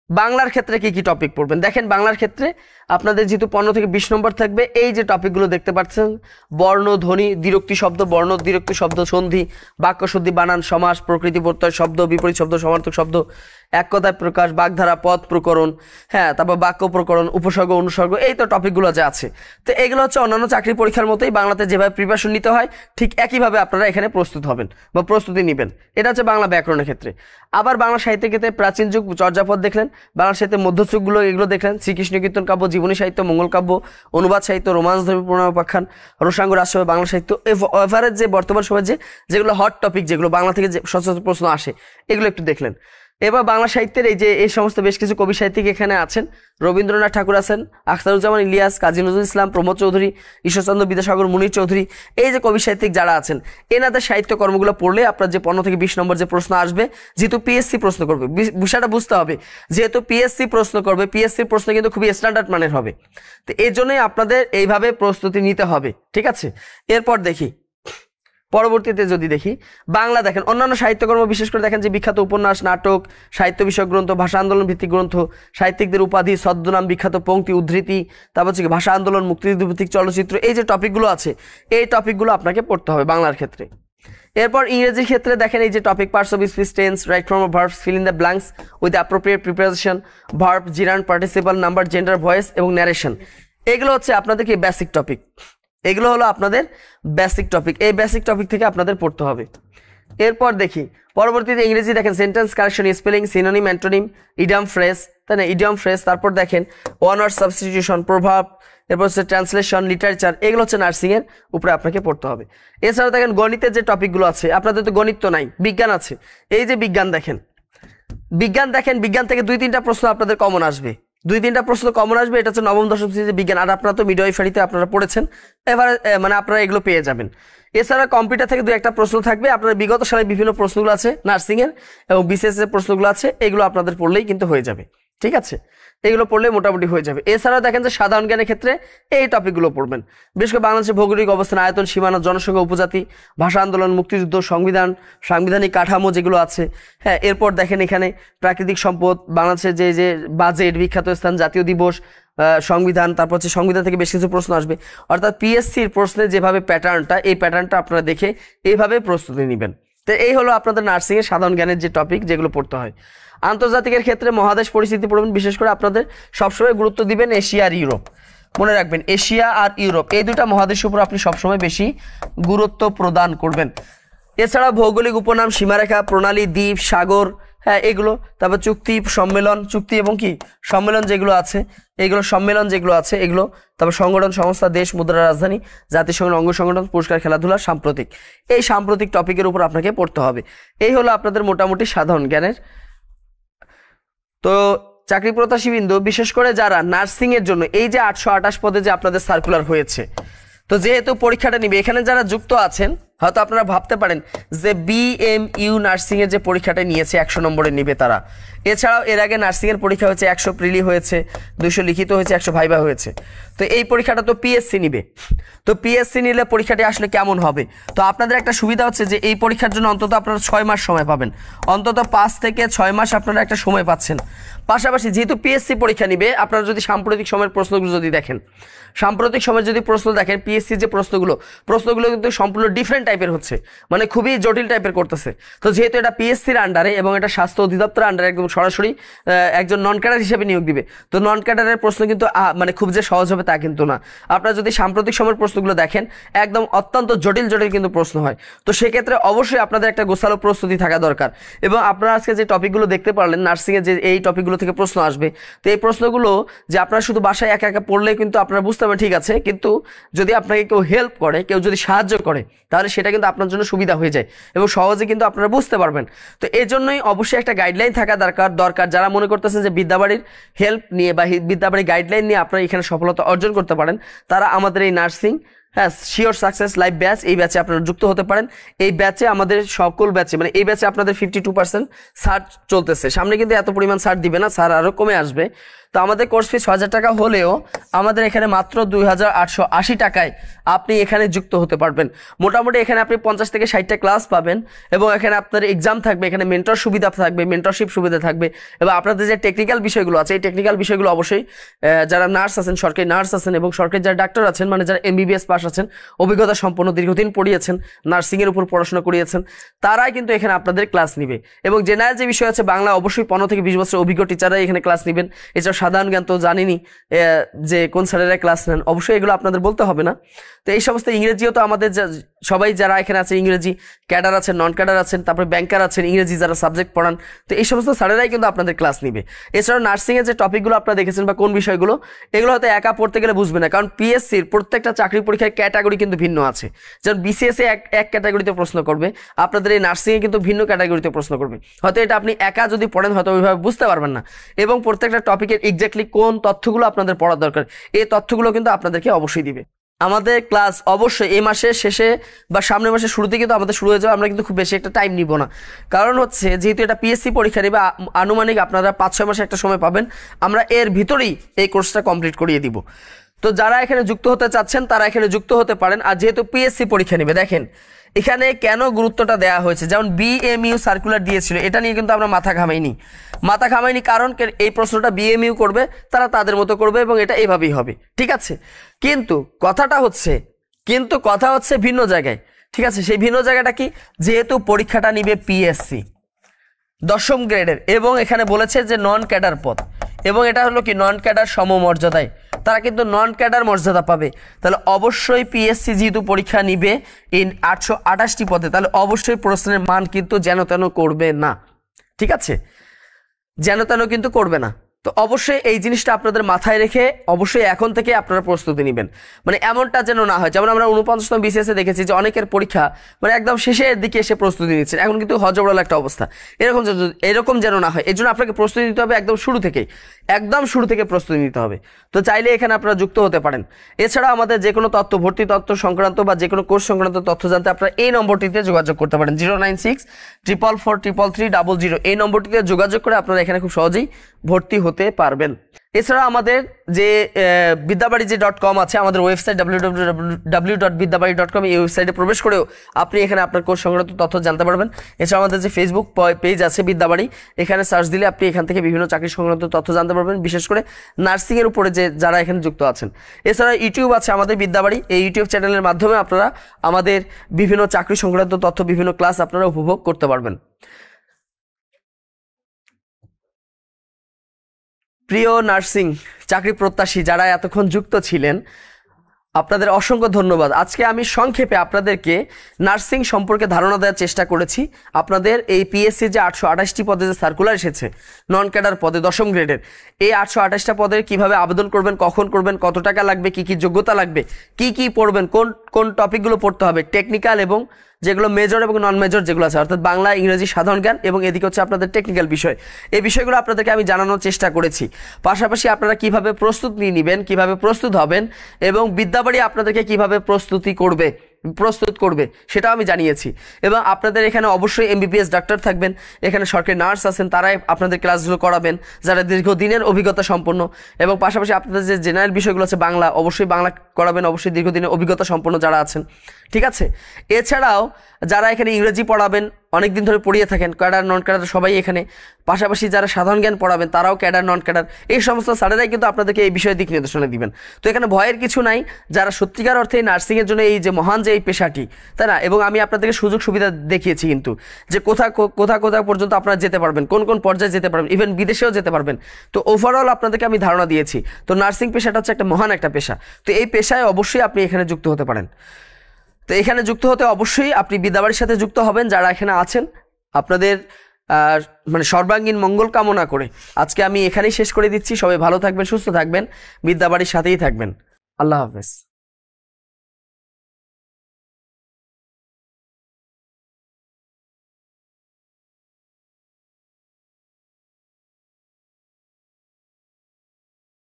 বাংলার ক্ষেত্রে কি কি টপিক পড়বেন। দেখেন বাংলার ক্ষেত্রে আপনাদের যেহেতু 15 থেকে 20 নম্বর থাকবে, এই যে টপিকগুলো দেখতে পাচ্ছেন, বর্ণ, ধ্বনি, দ্বিরুক্তি শব্দ, বর্ণ দ্বিরুক্তি শব্দ, সন্ধি, বাক্য শুদ্ধি, বানান, সমাস, প্রকৃতি প্রত্যয় শব্দ, বিপরীত শব্দ, সমার্থক শব্দ, এক কথায় প্রকাশ, বাগধারা, পদ প্রকরণ, হ্যাঁ, তারপর বাক্য প্রকরণ, উপসর্গ, অনুসর্গ, এই তো টপিকগুলো যে আছে। তো এগুলো হচ্ছে অন্যান্য চাকরি পরীক্ষার মতোই বাংলাতে যেভাবে প্রিপারেশন নিতে হয় ঠিক একইভাবে আপনারা এখানে প্রস্তুত হবেন বা প্রস্তুতি নেবেন। এটা হচ্ছে বাংলা ব্যাকরণের ক্ষেত্রে। আবার বাংলা সাহিত্যের ক্ষেত্রে প্রাচীন যুগ, চর্যাপদ দেখলেন, বাংলা সাহিত্যের মধ্যযুগগুলো এগুলো দেখলেন, শ্রীকৃষ্ণ কীর্তন কাব্য, জীবনী সাহিত্য, মঙ্গল কাব্য, অনুবাদ সাহিত্য, রোমান্সধর্মী প্রণয়োপাখ্যান, রসাঙ্গ, রাজসভা, বাংলা সাহিত্য, এভারেজ যে বর্তমান সময়ে যেগুলো হট টপিক, যেগুলো বাংলা থেকে যে সচরাচর প্রশ্ন আসে, এগুলো একটু দেখলেন। এবার বাংলা সাহিত্যের এই সমস্ত বেশ কিছু কবি সাহিত্যিক এখানে আছেন। রবীন্দ্রনাথ ঠাকুর আছেন, আখতারুজ্জামান ইলিয়াস, কাজী নজরুল ইসলাম, প্রমোদ চৌধুরী, ঈশ্বরচন্দ্র বিদ্যাসাগর, মুনির চৌধুরী, এই যে কবি সাহিত্যিক যারা আছেন, এনাদের সাহিত্য কর্মগুলো পড়লে আপনার যে 15 থেকে 20 নম্বর যে প্রশ্ন আসবে, যেহেতু পিএসসি প্রশ্ন করবে, বিষয়টা বুঝতে হবে, যেহেতু পিএসসি প্রশ্ন করবে, পিএসসির প্রশ্ন কিন্তু খুবই স্ট্যান্ডার্ড মানের হবে। তো এই জন্যই আপনাদের এইভাবে প্রস্তুতি নিতে হবে, ঠিক আছে। এরপর দেখি পরবর্তীতে যদি দেখি বাংলা, দেখেন অন্যান্য সাহিত্যকর্ম, বিশেষ করে দেখেন যে বিখ্যাত উপন্যাস, নাটক, সাহিত্য বিষয়ক গ্রন্থ, ভাষা আন্দোলন ভিত্তিক গ্রন্থ, সাহিত্যিকদের উপাধি, ছদ্মনাম, বিখ্যাত পংক্তি, উদ্ধৃতি, তারপর হচ্ছে ভাষা আন্দোলন, মুক্তিযুদ্ধ ভিত্তিক চলচ্চিত্র, এই যে টপিকগুলো আছে, এই টপিকগুলো আপনাকে পড়তে হবে বাংলার ক্ষেত্রে। এরপর ইংরেজির ক্ষেত্রে দেখেন এই যে topic, parts of speech, tense, right form of verbs, fill in the blanks with appropriate preposition, verb, জিরান্ড, participle, number, gender, voice এবং ন্যারেশন, এগুলো হচ্ছে আপনাদের কি বেসিক টপিক। এগুলো হলো আপনাদের বেসিক টপিক, এই বেসিক টপিক থেকে আপনাদের পড়তে হবে। এরপর দেখি পরবর্তীতে ইংরেজি, দেখেন sentence correction, spelling, synonym, antonym, idiom phrase, তাই না, ইডিয়াম ফ্রেজ, তারপর দেখেন ওয়ান ওয়ার্ড সাবস্টিটিউশন, প্রভাব, এরপর হচ্ছে ট্রান্সলেশন, লিটারেচার, এগুলো হচ্ছে নার্সিংয়ের উপরে আপনাকে পড়তে হবে। এছাড়াও দেখেন গণিতের যে টপিকগুলো আছে, আপনাদের তো গণিত তো নাই, বিজ্ঞান আছে, এই যে বিজ্ঞান দেখেন, বিজ্ঞান থেকে 2-3টা প্রশ্ন আপনাদের কমন আসবে, 2-3টা প্রশ্ন কমন আসবে। এটা হচ্ছে নবম দশম শ্রেণীর বিজ্ঞান, আর আপনারা তো মিডওয়াইফারিতে আপনারা পড়েছেন, এবারে মানে আপনারা এগুলো পেয়ে যাবেন। এছাড়া কম্পিউটার থেকে 2-1টা প্রশ্ন থাকবে, আপনার বিগত সালে বিভিন্ন প্রশ্নগুলো আছে নার্সিংয়ের এবং বিসিএস এর প্রশ্নগুলো আছে, এগুলো আপনাদের পড়লেই কিন্তু হয়ে যাবে, ঠিক আছে, এগুলো পড়লে মোটামুটি হয়ে যাবে। এছাড়াও দেখেন যে সাধারণ জ্ঞানের ক্ষেত্রে এই টপিকগুলো পড়বেন, বিশেষ করে বাংলাদেশের ভৌগোলিক অবস্থান, আয়তন, সীমানা, জনসংখ্যা, উপজাতি, ভাষা আন্দোলন, মুক্তিযুদ্ধ, সংবিধান, সাংবিধানিক কাঠামো যেগুলো আছে, হ্যাঁ। এরপর দেখেন এখানে প্রাকৃতিক সম্পদ, বাংলাদেশের যে বাজেট, বিখ্যাত স্থান, জাতীয় দিবস, সংবিধান, তারপর হচ্ছে সংবিধান থেকে বেশ কিছু প্রশ্ন আসবে। অর্থাৎ পিএসসির প্রশ্নের যেভাবে প্যাটার্নটা, এই প্যাটার্নটা আপনারা দেখে এইভাবে প্রস্তুতি নেবেন। তো এই হলো আপনাদের নার্সিংয়ের সাধারণ জ্ঞানের যে টপিক, যেগুলো পড়তে হয়। আন্তর্জাতিকের ক্ষেত্রে মহাদেশ পরিস্থিতি পড়বেন, বিশেষ করে আপনাদের সবসময় গুরুত্ব দিবেন এশিয়া আর ইউরোপ, মনে রাখবেন এশিয়া আর ইউরোপ, এই দুটা মহাদেশের উপর আপনি সবসময় বেশি গুরুত্ব প্রদান করবেন। এছাড়া ভৌগোলিক উপনাম, সীমারেখা, প্রণালী, দ্বীপ, সাগর, হ্যাঁ এগুলো, তারপর চুক্তি, সম্মেলন, চুক্তি এবং কি সম্মেলন যেগুলো আছে, এগুলো সম্মেলন যেগুলো আছে এগুলো, তারপর সংগঠন, সংস্থা, দেশ, মুদ্রা, রাজধানী, জাতিসংঘের অঙ্গ সংগঠন, পুরস্কার, খেলাধুলা, সাম্প্রতিক, এই সাম্প্রতিক টপিকের উপর আপনাকে পড়তে হবে। এই হলো আপনাদের মোটামুটি সাধারণ জ্ঞানের। তো চাকরি প্রত্যাশী বিন্দু, বিশেষ করে যারা নার্সিং এর জন্য এই যে 828 পদে যে আপনাদের সার্কুলার হয়েছে, তো যেহেতু পরীক্ষাটা নিবে, এখানে যারা যুক্ত আছেন হয়তো আপনারা ভাবতে পারেন যে বিএমইউ নার্সিং এর যে পরীক্ষাটা নিয়েছে 100 নম্বরের নিবে তারা। এছাড়াও এর আগে নার্সিং এর পরীক্ষা হয়েছে, 100 প্রিলি হয়েছে, 200 লিখিত হয়েছে, 100 ভাইবা হয়েছে। তো এই পরীক্ষাটা তো পিএসসি নিবে, তো পিএসসি নিলে পরীক্ষাটি আসলে কেমন হবে? তো আপনাদের একটা সুবিধা হচ্ছে যে এই পরীক্ষার জন্য অন্তত আপনারা 6 মাস সময় পাবেন, অন্তত 5 থেকে 6 মাস আপনারা একটা সময় পাচ্ছেন। পাশাপাশি যেহেতু পিএসসি পরীক্ষা নিবে, আপনারা যদি সাম্প্রতিক সময়ের প্রশ্নগুলো যদি দেখেন, সাম্প্রতিক সময়ের যদি প্রশ্ন দেখেন, পিএসসি যে প্রশ্নগুলো কিন্তু সম্পূর্ণ ডিফারেন্ট টাইপের হচ্ছে, মানে খুবই জটিল টাইপের করতেছে। তো যেহেতু এটা পিএসসির আন্ডারে এবং এটা স্বাস্থ্য অধিদপ্তরের আন্ডারে, একদম সরাসরি একজন নন ক্যাডার হিসেবে নিয়োগ দিবে, তো নন ক্যাডারের প্রশ্ন কিন্তু মানে খুব যে সহজ হবে তা কিন্তু না। আপনারা যদি সাম্প্রতিক সময়ের প্রশ্নগুলো দেখেন, একদম অত্যন্ত জটিল কিন্তু প্রশ্ন হয়। তো সেক্ষেত্রে অবশ্যই আপনাদের একটা গোছালো প্রস্তুতি থাকা দরকার। এবং আপনারা আজকে যে টপিকগুলো দেখতে পারলেন, নার্সিংয়ে যে এই টপিকগুলো থেকে প্রশ্ন আসবে, তো এই প্রশ্নগুলো যে আপনারা শুধু বাসায় একা একা পড়লে কিন্তু আপনারা বুঝতে পারবেন, ঠিক আছে, কিন্তু যদি আপনাকে কেউ হেল্প করে, কেউ যদি সাহায্য করে, তাহলে সেটা কিন্তু আপনার জন্য সুবিধা হয়ে যায় এবং সহজে কিন্তু আপনারা বুঝতে পারবেন। তো এই জন্যই অবশ্যই একটা গাইডলাইন থাকা দরকার। যারা মনে করতেছেন যে বিদ্যাবাড়ির হেল্প নিয়ে বা বিদ্যাবাড়ির গাইডলাইন নিয়ে আপনারা এখানে সফলতা অর্জন করতে পারেন, তারা আমাদের এই নার্সিং হ্যাঁ, শিওর সাকসেস লাইভ ব্যাচ, এই ব্যাচে আপনারা যুক্ত হতে পারেন। এই ব্যাচে আমাদের সকল ব্যাচে মানে এই ব্যাচে আপনাদের 52% ছাড় চলতেছে। সামনে কিন্তু এত পরিমাণ ছাড় দিবে না, ছাড় আরও কমে আসবে। তো আমাদের কোর্স ফি 6,000 টাকা হলেও আমাদের এখানে মাত্র 2,880 টাকায় আপনি এখানে যুক্ত হতে পারবেন। মোটামুটি এখানে আপনি 50 থেকে 60টা ক্লাস পাবেন এবং এখানে আপনার এক্সাম থাকবে, এখানে মেন্টর সুবিধা থাকবে, মেন্টরশিপ সুবিধা থাকবে এবং আপনাদের যে টেকনিক্যাল বিষয়গুলো আছে এই টেকনিক্যাল বিষয়গুলো অবশ্যই যারা নার্স আছেন, সরকারি নার্স আছেন এবং সরকারি যারা ডাক্তার আছেন, মানে যারা MBBS পাস আছেন, অভিজ্ঞতা সম্পন্ন, দীর্ঘদিন পড়িয়েছেন, নার্সিংয়ের উপর পড়াশোনা করিয়েছেন, তারাই কিন্তু এখানে আপনাদের ক্লাস নিবে। এবং জেনারেল যে বিষয় আছে বাংলা, অবশ্যই 15 থেকে 20 বছর অভিজ্ঞ টিচাররাই এখানে ক্লাস নেবেন। এছাড়া সাধারণ জ্ঞান তো জানিনি যে কোন স্যারেরা ক্লাস নেন, অবশ্যই এগুলো আপনাদের বলতে হবে না। তো এই সমস্ত ইংরেজিও তো আমাদের সবাই যারা এখানে আছে, ইংরেজি ক্যাডার আছেন, নন ক্যাডার আছেন, তারপরে ব্যাংকার আছেন, ইংরেজি যারা সাবজেক্ট পড়ান, তো এই সমস্ত স্যারেরাই কিন্তু আপনাদের ক্লাস নিবে। এছাড়াও নার্সিংয়ের যে টপিকগুলো আপনারা দেখেছেন বা কোন বিষয়গুলো, এগুলো হয়তো একা পড়তে গেলে বুঝবে না, কারণ পিএসসির প্রত্যেকটা চাকরি পরীক্ষার ক্যাটাগরি কিন্তু ভিন্ন আছে। যেমন বিসিএসে এক ক্যাটাগরিতে প্রশ্ন করবে, আপনাদের এই নার্সিংয়ে কিন্তু ভিন্ন ক্যাটাগরিতে প্রশ্ন করবে। হয়তো এটা আপনি একা যদি পড়েন হয়তো ওইভাবে বুঝতে পারবেন না, এবং প্রত্যেকটা টপিকের এক্স্যাক্টলি কোন তথ্যগুলো আপনাদের পড়ার দরকার এই তথ্যগুলো কিন্তু আপনাদেরকে অবশ্যই দিবে। আমাদের ক্লাস অবশ্যই এই মাসের শেষে বা সামনের মাসের শুরুতে কিন্তু আমাদের শুরু হয়ে যাবে। আমরা কিন্তু খুব বেশি একটা টাইম নিব না, কারণ হচ্ছে যেহেতু এটা পিএসসি পরীক্ষা নেবে, আনুমানিক আপনারা 5-6 মাসে একটা সময় পাবেন। আমরা এর ভিতরেই এই কোর্সটা কমপ্লিট করিয়ে দিব। তো যারা এখানে যুক্ত হতে চাচ্ছেন তারা এখানে যুক্ত হতে পারেন। আর যেহেতু পিএসসি পরীক্ষা নেবে, দেখেন এখানে কেন গুরুত্বটা দেওয়া হয়েছে। যেমন বিএমইউ সার্কুলার দিয়েছিল, এটা নিয়ে কিন্তু আমরা মাথা ঘামাইনি, কারণ এই প্রশ্নটা বিএমইউ করবে, তারা তাদের মতো করবে এবং এটা এইভাবেই হবে, ঠিক আছে। কিন্তু কথা হচ্ছে ভিন্ন জায়গায়, ঠিক আছে। সেই ভিন্ন জায়গাটা কি, যেহেতু পরীক্ষাটা নিবে পিএসসি 10ম গ্রেডের এবং এখানে বলেছে যে নন ক্যাডার পদ, এবং এটা হলো কি নন ক্যাডার সমমর্যাদায়, তারা কিন্তু নন ক্যাডার মর্যাদা পাবে। তাহলে অবশ্যই পিএসসি যেহেতু পরীক্ষা নিবে এই 828টি পদে, তাহলে অবশ্যই প্রশ্নের মান কিন্তু যেন তেন করবে না, ঠিক আছে, যেন তেন কিন্তু করবে না। তো অবশ্যই এই জিনিসটা আপনাদের মাথায় রেখে অবশ্যই এখন থেকে আপনারা প্রস্তুতি নেবেন। মানে এমনটা যেন না হয়, যেমন আমরা 49তম বিসিএসে দেখেছি যে অনেকের পরীক্ষা মানে একদম শেষের দিকে এসে প্রস্তুতি নিচ্ছেন, এখন কিন্তু হজবরল একটা অবস্থা। এরকম যেন না হয়, এই জন্য আপনাকে প্রস্তুতি নিতে হবে একদম শুরু থেকে প্রস্তুতি নিতে হবে। তো চাইলে এখানে আপনারা যুক্ত হতে পারেন। এছাড়া আমাদের যে কোনো তথ্য, ভর্তি তথ্য সংক্রান্ত বা যে কোনো কোর্স সংক্রান্ত তথ্য জানতে আপনারা এই নম্বরটিতে যোগাযোগ করতে পারেন, 096443300। এই নম্বরটিতে যোগাযোগ করে আপনারা এখানে খুব সহজেই ভর্তি হতে পারবেন। এছাড়া আমাদের যে বিদ্যাবাড়ি যে .com আছে, আমাদের ওয়েবসাইট www.বিদ্যাবাড়ি.com, এই ওয়েবসাইটে প্রবেশ করেও আপনি এখানে আপনার কোর্স সংক্রান্ত তথ্য জানতে পারবেন। এছাড়া আমাদের যে ফেসবুক পেজ আছে বিদ্যাবাড়ি, এখানে সার্চ দিলে আপনি এখান থেকে বিভিন্ন চাকরি সংক্রান্ত তথ্য জানতে পারবেন, বিশেষ করে নার্সিংয়ের উপরে যারা এখানে যুক্ত আছেন। এছাড়া ইউটিউব আছে আমাদের বিদ্যাবাড়ি, এই ইউটিউব চ্যানেলের মাধ্যমে আপনারা আমাদের বিভিন্ন চাকরি সংক্রান্ত তথ্য, বিভিন্ন ক্লাস আপনারা উপভোগ করতে পারবেন। প্রিয় নার্সিং চাকরি প্রত্যাশী যারা এতক্ষণ যুক্ত ছিলেন, আপনাদের অসংখ্য ধন্যবাদ। আজকে আমি সংক্ষেপে আপনাদেরকে নার্সিং সম্পর্কে ধারণা দেওয়ার চেষ্টা করেছি। আপনাদের এই পিএসসি যে 828টি পদে যে সার্কুলার এসেছে নন ক্যাডার পদে 10ম গ্রেডের, এই 828টা পদের কিভাবে আবেদন করবেন, কখন করবেন, কত টাকা লাগবে, কি কি যোগ্যতা লাগবে, কি পড়বেন, কোন টপিকগুলো পড়তে হবে, টেকনিক্যাল এবং যেগুলো মেজর এবং নন মেজর যেগুলো আছে, অর্থাৎ বাংলা, ইংরেজি, সাধারণ জ্ঞান এবং এদিকে হচ্ছে আপনাদের টেকনিক্যাল বিষয়, এই বিষয়গুলো আপনাদেরকে আমি জানানোর চেষ্টা করেছি। পাশাপাশি আপনারা কিভাবে প্রস্তুতি নেবেন, কিভাবে প্রস্তুত হবেন এবং বিদ্যাবাড়ি আপনাদেরকে কিভাবে প্রস্তুত করবে সেটাও আমি জানিয়েছি। এবং আপনাদের এখানে অবশ্যই MBBS ডাক্তার থাকবেন, এখানে সরকারি নার্স আছেন, তারাই আপনাদের ক্লাসগুলো করাবেন যারা দীর্ঘদিনের অভিজ্ঞতা সম্পন্ন, এবং পাশাপাশি আপনাদের যে জেনারেল বিষয়গুলো আছে বাংলা, অবশ্যই বাংলা করাবেন, অবশ্যই দীর্ঘদিনের অভিজ্ঞতা সম্পন্ন যারা আছেন, ঠিক আছে। এছাড়াও যারা এখানে ইংরেজি পড়াবেন, অনেকদিন ধরে পড়িয়ে থাকেন, ক্যাডার নন ক্যাডার সবাই এখানে, পাশাপাশি যারা সাধারণ জ্ঞান পড়াবেন তারাও ক্যাডার নন ক্যাডার, এই সমস্ত স্যারেরাই কিন্তু আপনাদেরকে এই বিষয়ে দিক নির্দেশনা দিবেন। তো এখানে ভয়ের কিছু নাই, যারা সত্যিকার অর্থে নার্সিংয়ের জন্য এই যে মহান যে এই পেশাটি, তাই না, এবং আমি আপনাদেরকে সুযোগ সুবিধা দেখিয়েছি কিন্তু যে কোথা পর্যন্ত আপনারা যেতে পারবেন, কোন পর্যায়ে যেতে পারবেন, ইভেন বিদেশেও যেতে পারবেন। তো ওভারঅল আপনাদেরকে আমি ধারণা দিয়েছি। তো নার্সিং পেশাটা হচ্ছে একটা মহান একটা পেশা, তো এই পেশায় অবশ্যই আপনি এখানে যুক্ত হতে পারেন। তো এখানে যুক্ত হতে অবশ্যই আপনি বিদ্যাবাড়ির সাথে যুক্ত হবেন যারা এখানে আছেন। আপনাদের মানে সর্বাঙ্গীন মঙ্গল কামনা করে আজকে আমি এখানেই শেষ করে দিচ্ছি। সবাই ভালো থাকবেন, সুস্থ থাকবেন, বিদ্যাবাড়ির সাথেই থাকবেন। আল্লাহ হাফেজ।